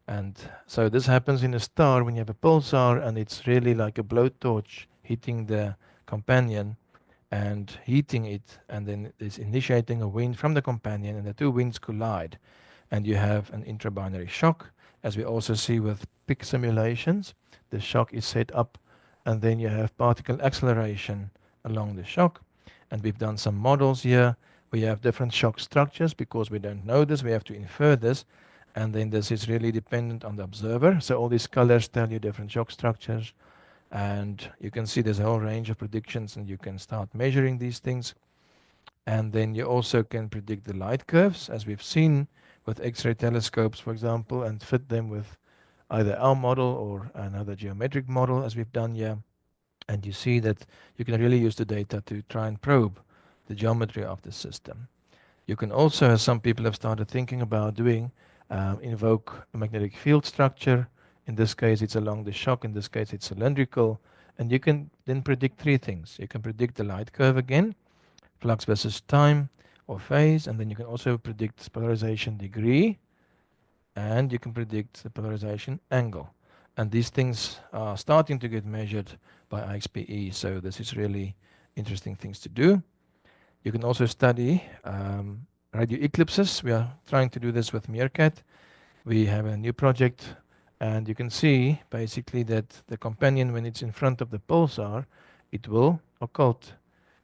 And so this happens in a star when you have a pulsar, and it's really like a blowtorch hitting the companion and heating it, and then it's initiating a wind from the companion, and the two winds collide, and you have an intrabinary shock. As we also see with PIC simulations, the shock is set up, and then you have particle acceleration along the shock. And we've done some models here. We have different shock structures. Because we don't know this, we have to infer this. And then this is really dependent on the observer. So all these colors tell you different shock structures. And you can see there's a whole range of predictions, and you can start measuring these things. And then you also can predict the light curves, as we've seen with X-ray telescopes, for example, and fit them with either our model or another geometric model, as we've done here. And you see that you can really use the data to try and probe the geometry of the system. You can also, as some people have started thinking about doing, invoke a magnetic field structure. In this case, it's along the shock. In this case, it's cylindrical. And you can then predict three things. You can predict the light curve again, flux versus time or phase, and then you can also predict polarization degree, and you can predict the polarization angle. And these things are starting to get measured by IXPE, so this is really interesting things to do. You can also study radio eclipses. We are trying to do this with Meerkat. We have a new project, and you can see basically that the companion, when it's in front of the pulsar, it will occult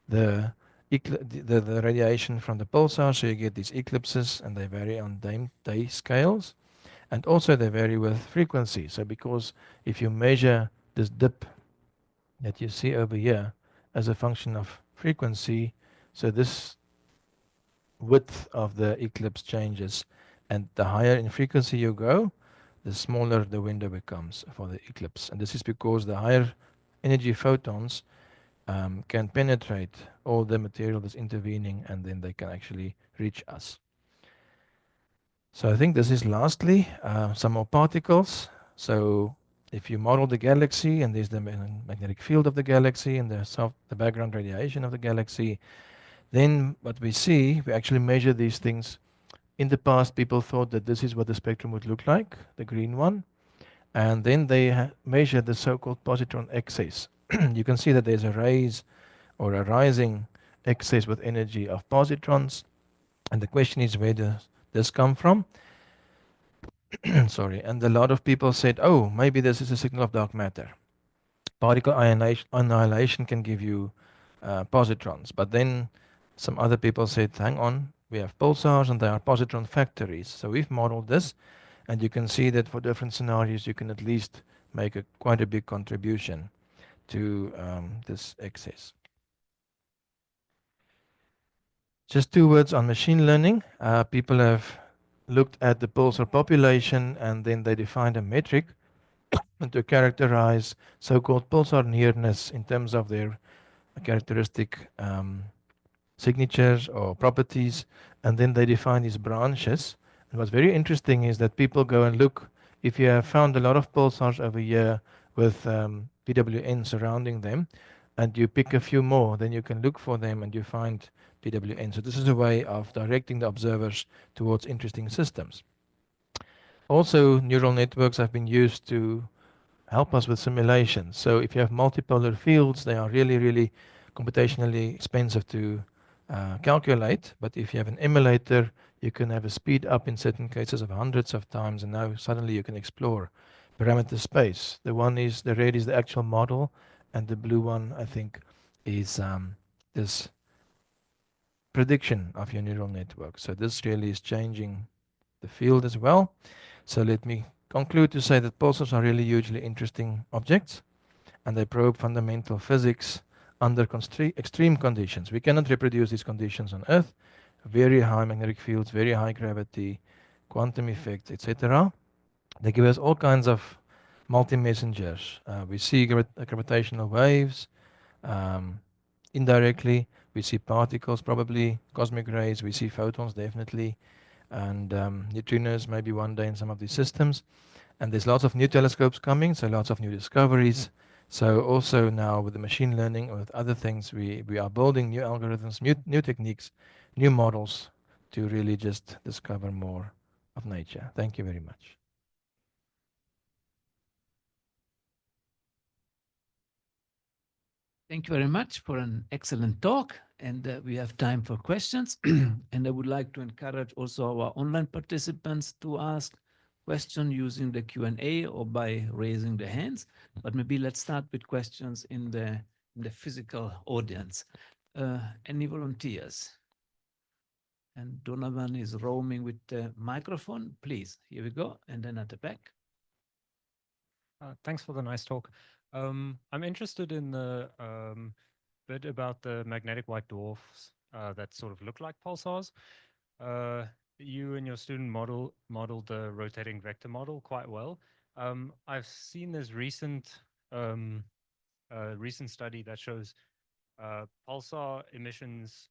the radiation from the pulsar, so you get these eclipses, and they vary on day scales, and also they vary with frequency. So because if you measure this dip that you see over here as a function of frequency, so this width of the eclipse changes, and the higher in frequency you go, the smaller the window becomes for the eclipse. And this is because the higher energy photons can penetrate all the material that's intervening, and then they can actually reach us. So I think this is lastly some more particles. So if you model the galaxy, and there's the magnetic field of the galaxy and the background radiation of the galaxy, then what we see, we actually measure these things. In the past, people thought that this is what the spectrum would look like, the green one. And then they measure the so-called positron excess. You can see that there's a raise or a rising excess with energy of positrons. And the question is, where does this come from? Sorry. And a lot of people said, oh, maybe this is a signal of dark matter. Particle annihilation can give you positrons. But then some other people said, hang on, we have pulsars and they are positron factories. So we've modeled this, and you can see that for different scenarios, you can at least make quite a big contribution to this excess. Just 2 words on machine learning. People have looked at the pulsar population, and then they defined a metric and to characterize so-called pulsar nearness in terms of their characteristic signatures or properties, and then they define these branches. And what's very interesting is that people go and look, if you have found a lot of pulsars over here with PWN surrounding them, and you pick a few more, then you can look for them and you find PWN. So this is a way of directing the observers towards interesting systems. Also, neural networks have been used to help us with simulations. So if you have multipolar fields, they are really, really computationally expensive to calculate. But if you have an emulator, you can have a speed up in certain cases of hundreds of times, and now suddenly you can explore parameter space. The red is the actual model, and the blue one, I think, is this prediction of your neural network. So this really is changing the field as well. So let me conclude to say that pulsars are really hugely interesting objects, and they probe fundamental physics under extreme conditions. We cannot reproduce these conditions on Earth. Very high magnetic fields, very high gravity, quantum effects, etc. They give us all kinds of multi-messengers. We see gravitational waves indirectly. We see particles, probably cosmic rays. We see photons, definitely, and neutrinos maybe one day in some of these systems. And there's lots of new telescopes coming, so lots of new discoveries. So also now with the machine learning or with other things, we are building new algorithms, new techniques, new models to really just discover more of nature. Thank you very much. Thank you very much for an excellent talk. And we have time for questions. And I would like to encourage also our online participants to ask questions using the Q&A or by raising the hands. But maybe let's start with questions in the physical audience. Any volunteers? And Donovan is roaming with the microphone. Please, here we go. And then at the back. Thanks for the nice talk. I'm interested in the bit about the magnetic white dwarfs that sort of look like pulsars. You and your student modeled the rotating vector model quite well. I've seen this recent study that shows pulsar emissions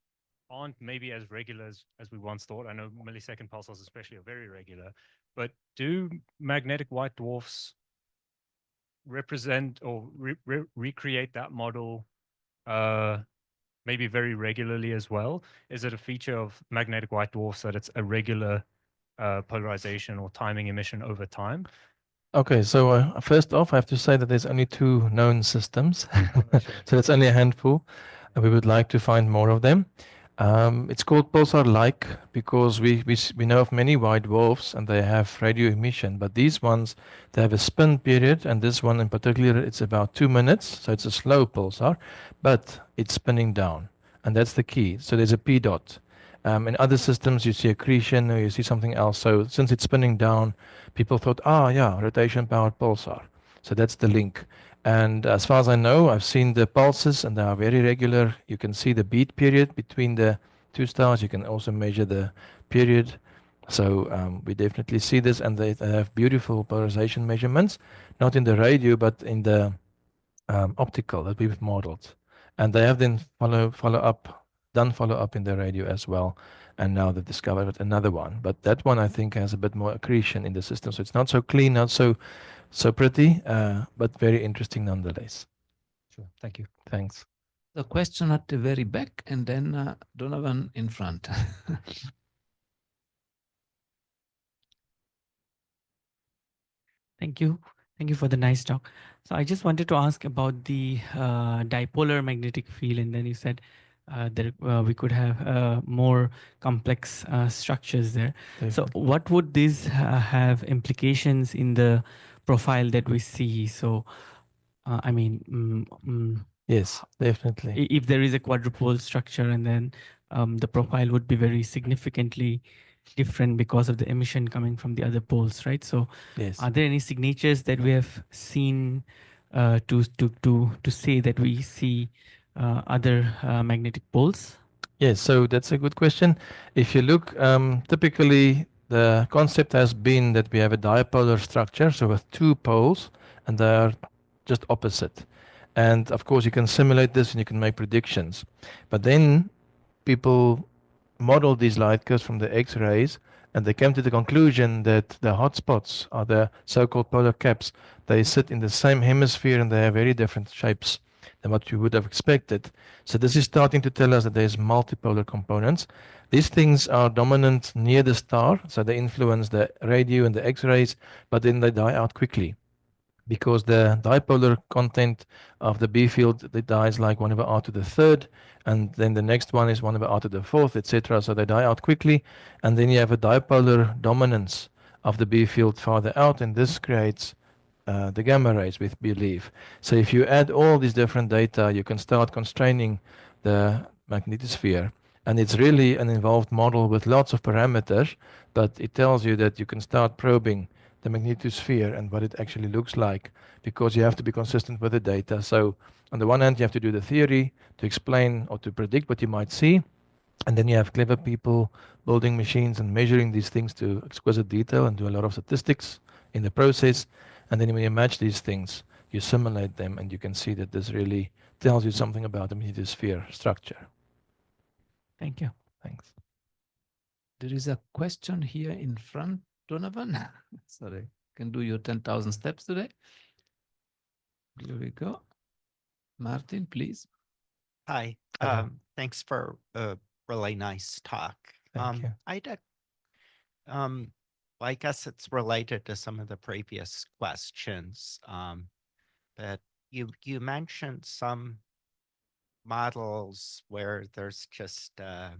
aren't maybe as regular as we once thought. I know millisecond pulsars especially are very regular, but do magnetic white dwarfs represent or recreate that model maybe very regularly as well? Is it a feature of magnetic white dwarfs that it's a regular polarization or timing emission over time? Okay, so first off, I have to say that there's only 2 known systems. Sure. So it's only a handful, and we would like to find more of them. It's called pulsar-like because we know of many white dwarfs and they have radio emission, but these ones, they have a spin period, and this one in particular, it's about 2 minutes, so it's a slow pulsar, but it's spinning down, and that's the key. So there's a p dot. In other systems, you see accretion or you see something else. So since it's spinning down, people thought, yeah, rotation-powered pulsar. So that's the link. And as far as I know, I've seen the pulses and they are very regular. You can see the beat period between the 2 stars. You can also measure the period. So we definitely see this, and they have beautiful polarization measurements, not in the radio, but in the optical that we've modeled. And they have then done follow up in the radio as well. And now they've discovered another one. But that one, I think, has a bit more accretion in the system. So it's not so clean, not so pretty, but very interesting nonetheless. Sure, thank you. Thanks. The question at the very back, and then Donovan in front. Thank you. Thank you for the nice talk. So I just wanted to ask about the dipolar magnetic field, and then you said that we could have more complex structures there. Definitely. So what would this have implications in the profile that we see? So I mean, yes, definitely. If there is a quadrupole structure, and then the profile would be very significantly different because of the emission coming from the other poles, right? So yes. Are there any signatures that we have seen to say that we see other magnetic poles? Yes, so that's a good question. If you look, typically the concept has been that we have a dipolar structure, so with 2 poles, and they are just opposite. And of course, you can simulate this and you can make predictions. But then people modeled these light curves from the X-rays, and they came to the conclusion that the hotspots are the so-called polar caps. They sit in the same hemisphere and they have very different shapes than what you would have expected. So this is starting to tell us that there's multipolar components. These things are dominant near the star, so they influence the radio and the X-rays, but then they die out quickly, because the dipolar content of the B field, it dies like 1 over r to the third, and then the next one is 1 over r to the fourth, etc. So they die out quickly, and then you have a dipolar dominance of the B field farther out, and this creates the gamma rays, we believe. So if you add all these different data, you can start constraining the magnetosphere. And it's really an involved model with lots of parameters, but it tells you that you can start probing the magnetosphere and what it actually looks like, because you have to be consistent with the data. So on the one hand, you have to do the theory to explain or to predict what you might see, and then you have clever people building machines and measuring these things to exquisite detail and do a lot of statistics in the process. And then when you match these things, you simulate them, and you can see that this really tells you something about the magnetosphere structure. Thank you. Thanks. There is a question here in front, Donovan. Sorry, can do your 10,000 steps today. Here we go. Martin, please. Hi. Hello. Thanks for a really nice talk. Thank you. Well, I guess it's related to some of the previous questions. But you mentioned some models where there's just a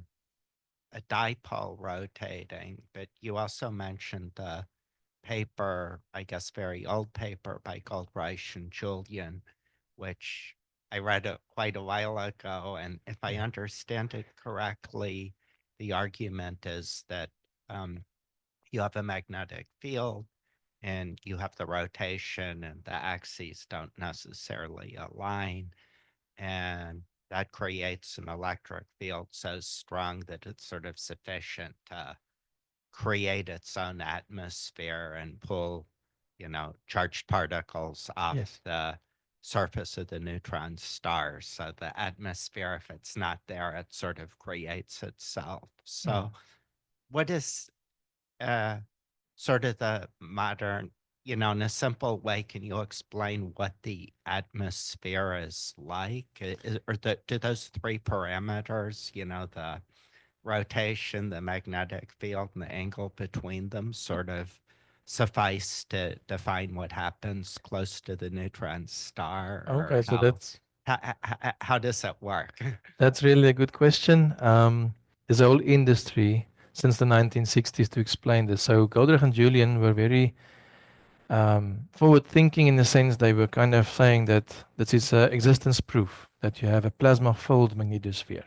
dipole rotating, but you also mentioned the paper, I guess very old paper by Goldreich and Julian, which I read it quite a while ago. And if I understand it correctly, the argument is that you have a magnetic field and you have the rotation, and the axes don't necessarily align. And that creates an electric field so strong that it's sort of sufficient to create its own atmosphere and pull, charged particles off the surface of the neutron star. So the atmosphere, if it's not there, it sort of creates itself. So what is sort of the modern, in a simple way, can you explain what the atmosphere is like? Do those three parameters, the rotation, the magnetic field, and the angle between them sort of suffice to define what happens close to the neutron star? Okay, so how does that work? that's really a good question. There's a whole industry since the 1960s to explain this. So Goldreich and Julian were very forward thinking, in the sense they were kind of saying that this is existence proof that you have a plasma filled magnetosphere.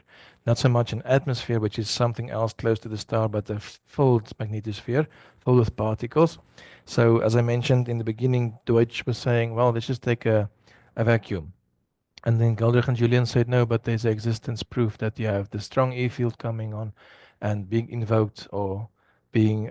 Not so much an atmosphere, which is something else close to the star, but a filled magnetosphere filled with particles. So as I mentioned in the beginning, Deutsch was saying, well, let's just take a vacuum. And then Goldreich and Julian said, no, but there's existence proof that you have the strong E field coming on and being invoked, or being,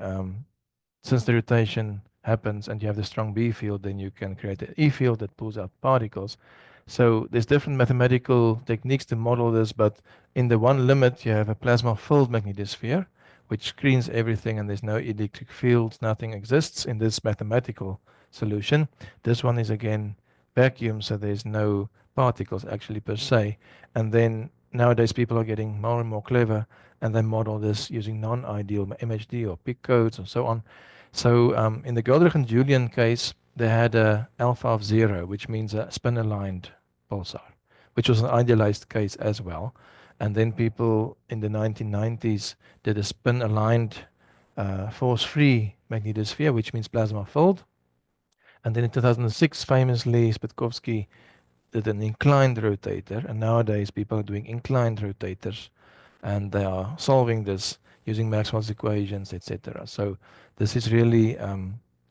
since the rotation happens and you have the strong B field, then you can create an E field that pulls out particles. So there's different mathematical techniques to model this, but in the one limit, you have a plasma-filled magnetosphere, which screens everything, and there's no electric fields, nothing exists in this mathematical solution. This one is again vacuum, so there's no particles actually per se. And then nowadays people are getting more and more clever, and they model this using non-ideal MHD or peak codes and so on. So in the Goldreich and Julian case, they had a alpha of 0, which means a spin-aligned pulsar, which was an idealized case as well. And then people in the 1990s did a spin-aligned force-free magnetosphere, which means plasma-filled. And then in 2006, famously, Spitkovsky did an inclined rotator, and nowadays people are doing inclined rotators, and they are solving this using Maxwell's equations, etc. So this is really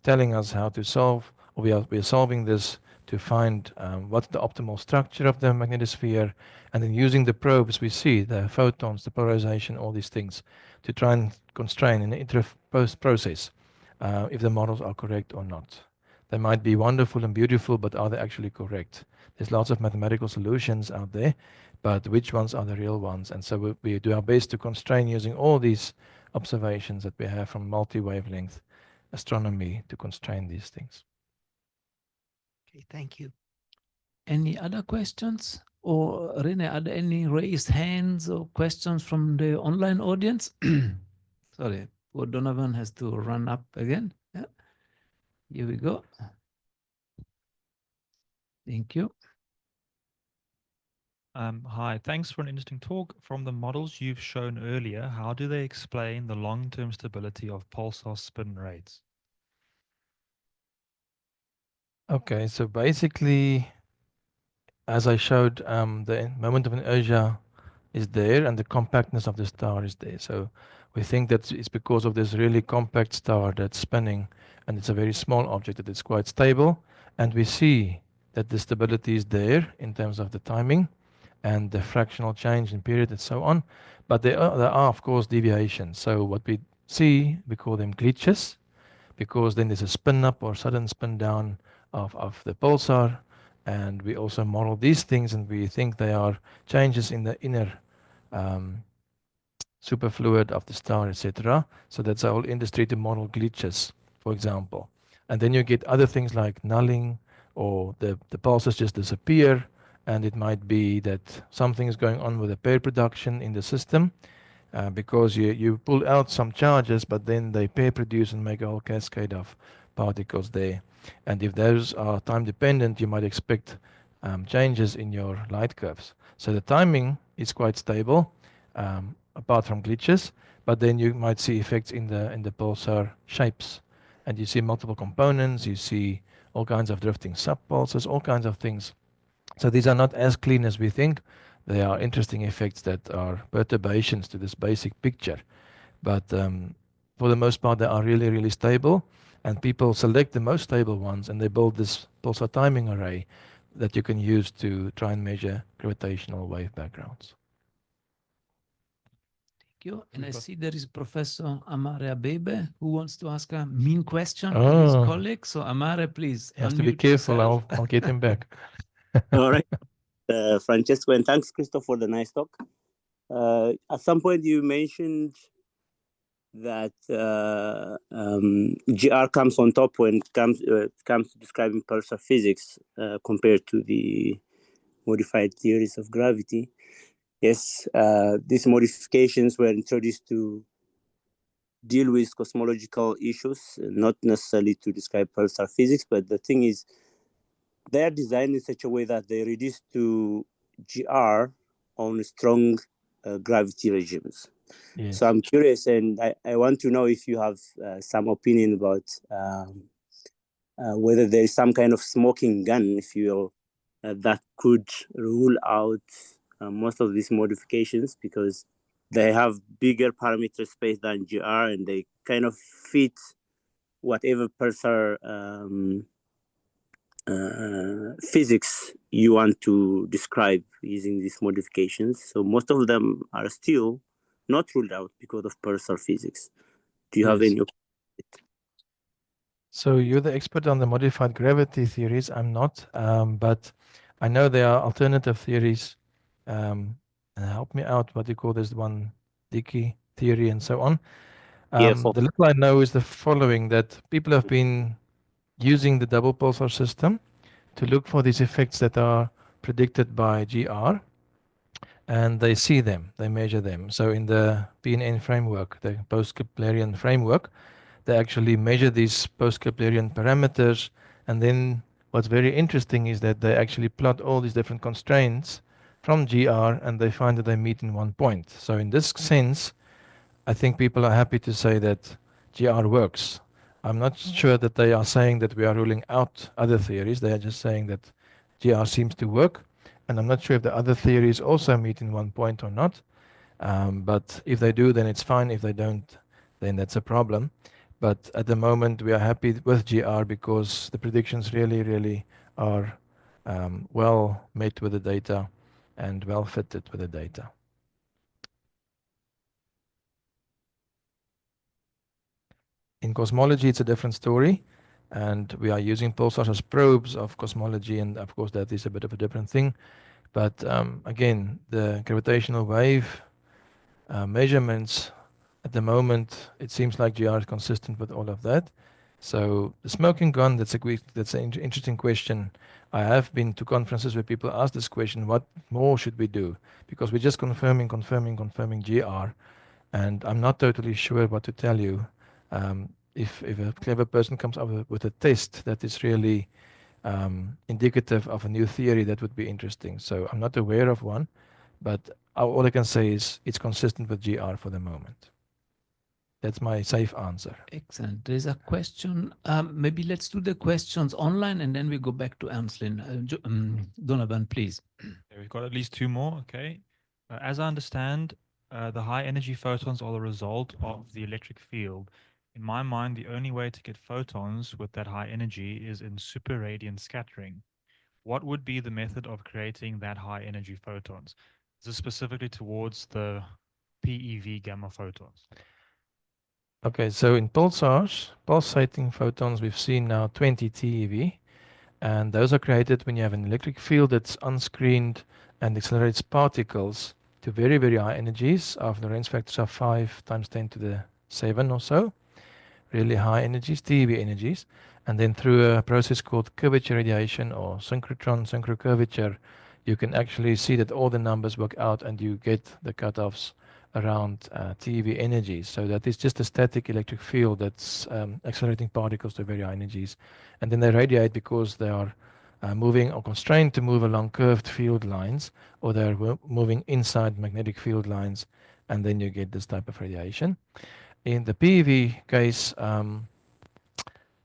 telling us how to solve, or we are solving this to find what's the optimal structure of the magnetosphere, and then using the probes we see, the photons, the polarization, all these things, to try and constrain in the inter-post process if the models are correct or not. They might be wonderful and beautiful, but are they actually correct? There's lots of mathematical solutions out there, but which ones are the real ones? And so we do our best to constrain using all these observations that we have from multi-wavelength astronomy to constrain these things. Okay, thank you. Any other questions? Or Rene, are there any raised hands or questions from the online audience? Sorry, poor Donovan has to run up again. Yeah. Here we go. Thank you. Hi, thanks for an interesting talk. From the models you've shown earlier, how do they explain the long-term stability of pulsar spin rates? Okay, so basically, as I showed, the moment of inertia is there and the compactness of the star is there. So we think that it's because of this really compact star that's spinning, and it's a very small object that it's quite stable. And we see that the stability is there in terms of the timing and the fractional change in period and so on. But there are of course deviations. So what we see, we call them glitches, because then there's a spin up or sudden spin down of the pulsar. And we also model these things, and we think they are changes in the inner superfluid of the star, etc. So that's our whole industry to model glitches, for example. And then you get other things like nulling, or the pulses just disappear, and it might be that something is going on with the pair production in the system, because you pull out some charges, but then they pair produce and make a whole cascade of particles there. And if those are time dependent, you might expect changes in your light curves. So the timing is quite stable, apart from glitches, but then you might see effects in the pulsar shapes, and you see multiple components, you see all kinds of drifting subpulses, all kinds of things. So these are not as clean as we think. They are interesting effects that are perturbations to this basic picture. But for the most part, they are really, really stable. And people select the most stable ones, and they build this pulsar timing array that you can use to try and measure gravitational wave backgrounds. Thank you. And I We've got- see there is Professor Amare Abebe who wants to ask a mean question to his colleague. So Amare, please. He has to be unmute careful. yourself. I'll get him back. All right. Francesco, and thanks, Christo, for the nice talk. At some point, you mentioned that GR comes on top when it comes to describing pulsar physics compared to the modified theories of gravity. Yes, these modifications were introduced to deal with cosmological issues, not necessarily to describe pulsar physics, but the thing is, they are designed in such a way that they reduce to GR on strong gravity regimes. Yes. So I'm curious, and I want to know if you have some opinion about whether there is some kind of smoking gun, if you will, that could rule out most of these modifications, because they have bigger parameter space than GR, and they kind of fit whatever pulsar physics you want to describe using these modifications. So most of them are still not ruled out because of pulsar physics. Do you have Yes. any opinion? So you're the expert on the modified gravity theories. I'm not, but I know there are alternative theories. Help me out. What do you call this one? Dickey theory and so on. Yeah, The little I know is the following: that people have been using the double pulsar system to look for these effects that are predicted by GR, and they see them, they measure them. So in the PNN framework, the post-Keplerian framework, they actually measure these post-Keplerian parameters, and then what's very interesting is that they actually plot all these different constraints from GR, and they find that they meet in one point. So in this sense, I think people are happy to say that GR works. I'm not sure that they are saying that we are ruling out other theories. They are just saying that GR seems to work, and I'm not sure if the other theories also meet in one point or not. But if they do, then it's fine. If they don't, then that's a problem. But at the moment, we are happy with GR because the predictions really, really are well met with the data and well fitted with the data. In cosmology, it's a different story. And we are using pulsars as probes of cosmology, and of course that is a bit of a different thing. But again, the gravitational wave measurements at the moment, it seems like GR is consistent with all of that. So the smoking gun, that's an interesting question. I have been to conferences where people ask this question, what more should we do? Because we're just confirming GR, and I'm not totally sure what to tell you. If a clever person comes up with a test that is really indicative of a new theory, that would be interesting. So I'm not aware of one, but all I can say is it's consistent with GR for the moment. That's my safe answer. Excellent. There's a question. Maybe let's do the questions online and then we go back to Amslin. Donovan, please. Okay, we've got at least 2 more. Okay. As I understand, the high energy photons are the result of the electric field. In my mind, the only way to get photons with that high energy is in super radiant scattering. What would be the method of creating that high energy photons? Is this specifically towards the PeV gamma photons? Okay, so in pulsars, pulsating photons, we've seen now 20 TeV, and those are created when you have an electric field that's unscreened and accelerates particles to very, very high energies of the Lorentz factors of 5 times 10 to the 7 or so, really high energies, TeV energies, and then through a process called curvature radiation or synchrotron synchrocurvature, you can actually see that all the numbers work out and you get the cutoffs around TeV energies. So that is just a static electric field that's accelerating particles to very high energies. And then they radiate because they are moving or constrained to move along curved field lines, or they're moving inside magnetic field lines, and then you get this type of radiation. In the PeV case,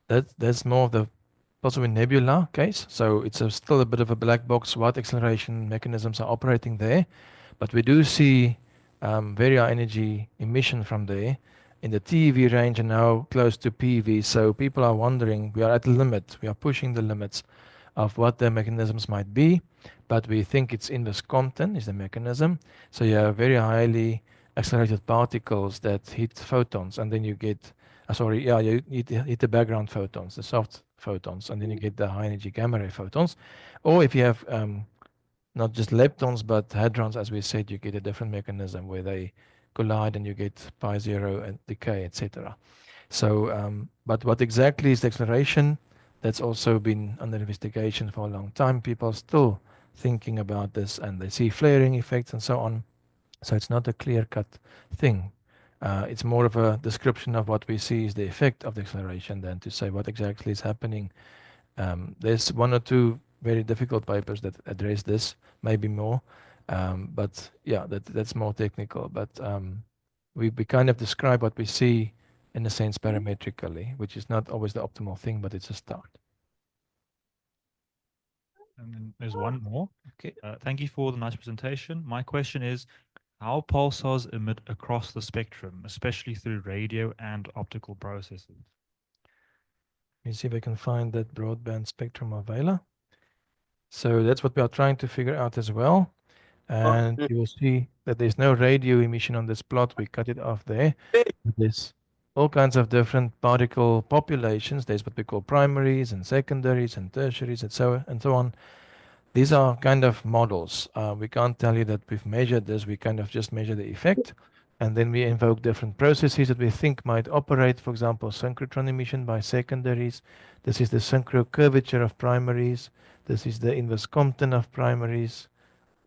that's more of the possibly nebula case. So it's still a bit of a black box what acceleration mechanisms are operating there. But we do see very high energy emission from there in the TeV range and now close to PeV. So people are wondering, we are at the limit, we are pushing the limits of what the mechanisms might be, but we think it's inverse Compton is the mechanism. So you have very highly accelerated particles that hit photons, and then you get, you hit the background photons, the soft photons, and then you get the high energy gamma ray photons. Or if you have not just leptons, but hadrons, as we said, you get a different mechanism where they collide and you get pi zero and decay, etc. So, but what exactly is the acceleration? That's also been under investigation for a long time. People are still thinking about this, and they see flaring effects and so on. So it's not a clear-cut thing. It's more of a description of what we see is the effect of the acceleration than to say what exactly is happening. There's 1 or 2 very difficult papers that address this, maybe more. But yeah, that's more technical. But we kind of describe what we see in a sense parametrically, which is not always the optimal thing, but it's a start. And then there's 1 more. Okay. Thank you for the nice presentation. My question is, how pulsars emit across the spectrum, especially through radio and optical processes? Let me see if I can find that broadband spectrum of Vela. So that's what we are trying to figure out as well. And you will see that there's no radio emission on this plot. We cut it off there. There's all kinds of different particle populations. There's what we call primaries and secondaries and tertiaries and so on. These are kind of models. We can't tell you that we've measured this. We kind of just measure the effect. And then we invoke different processes that we think might operate. For example, synchrotron emission by secondaries. This is the synchrocurvature of primaries. This is the inverse Compton of primaries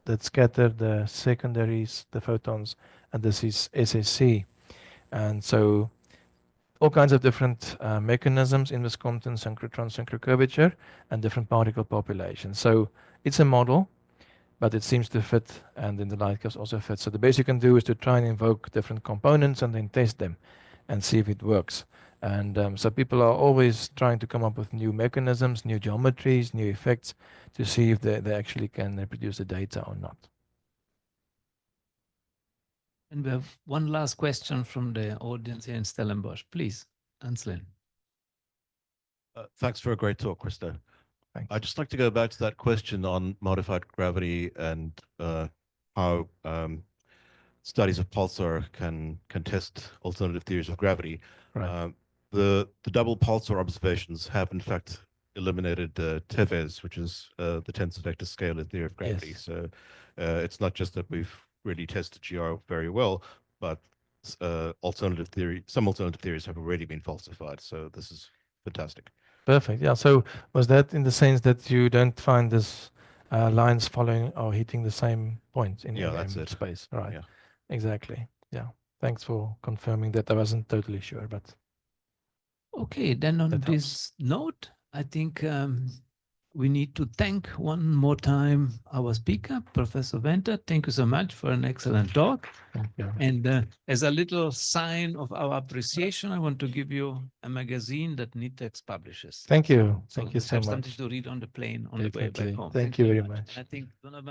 that scatter the secondaries, the photons, and this is SSC. And so all kinds of different mechanisms, inverse Compton, synchrotron, synchrocurvature, and different particle populations. So it's a model, but it seems to fit, and then the light curves also fit. So the best you can do is to try and invoke different components and then test them and see if it works. And so people are always trying to come up with new mechanisms, new geometries, new effects to see if they actually can reproduce the data or not. And we have one last question from the audience here in Stellenbosch. Please, Anslin. Thanks for a great talk, Christo. Thanks. I'd just like to go back to that question on modified gravity and how studies of pulsar can test alternative theories of gravity. Right. the double pulsar observations have in fact eliminated TEVES, which is the tensor vector scalar theory of gravity. Yes. So it's not just that we've really tested GR very well, but some alternative theories have already been falsified. So this is fantastic. Perfect. Yeah. So was that in the sense that you don't find this lines following or hitting the same point in that's it. space? Right. Yeah. Exactly. Yeah. Thanks for confirming that. I wasn't totally sure, but Okay, then on that this note, I think we need to thank one more time our speaker, Professor Venter. Thank you so much for an excellent talk. thank you. And as a little sign of our appreciation, I want to give you a magazine that NITheCS publishes. Thank you. So Thank you so have much. something to read on the plane on the way Definitely. back home. Thank you very much. And I think Donovan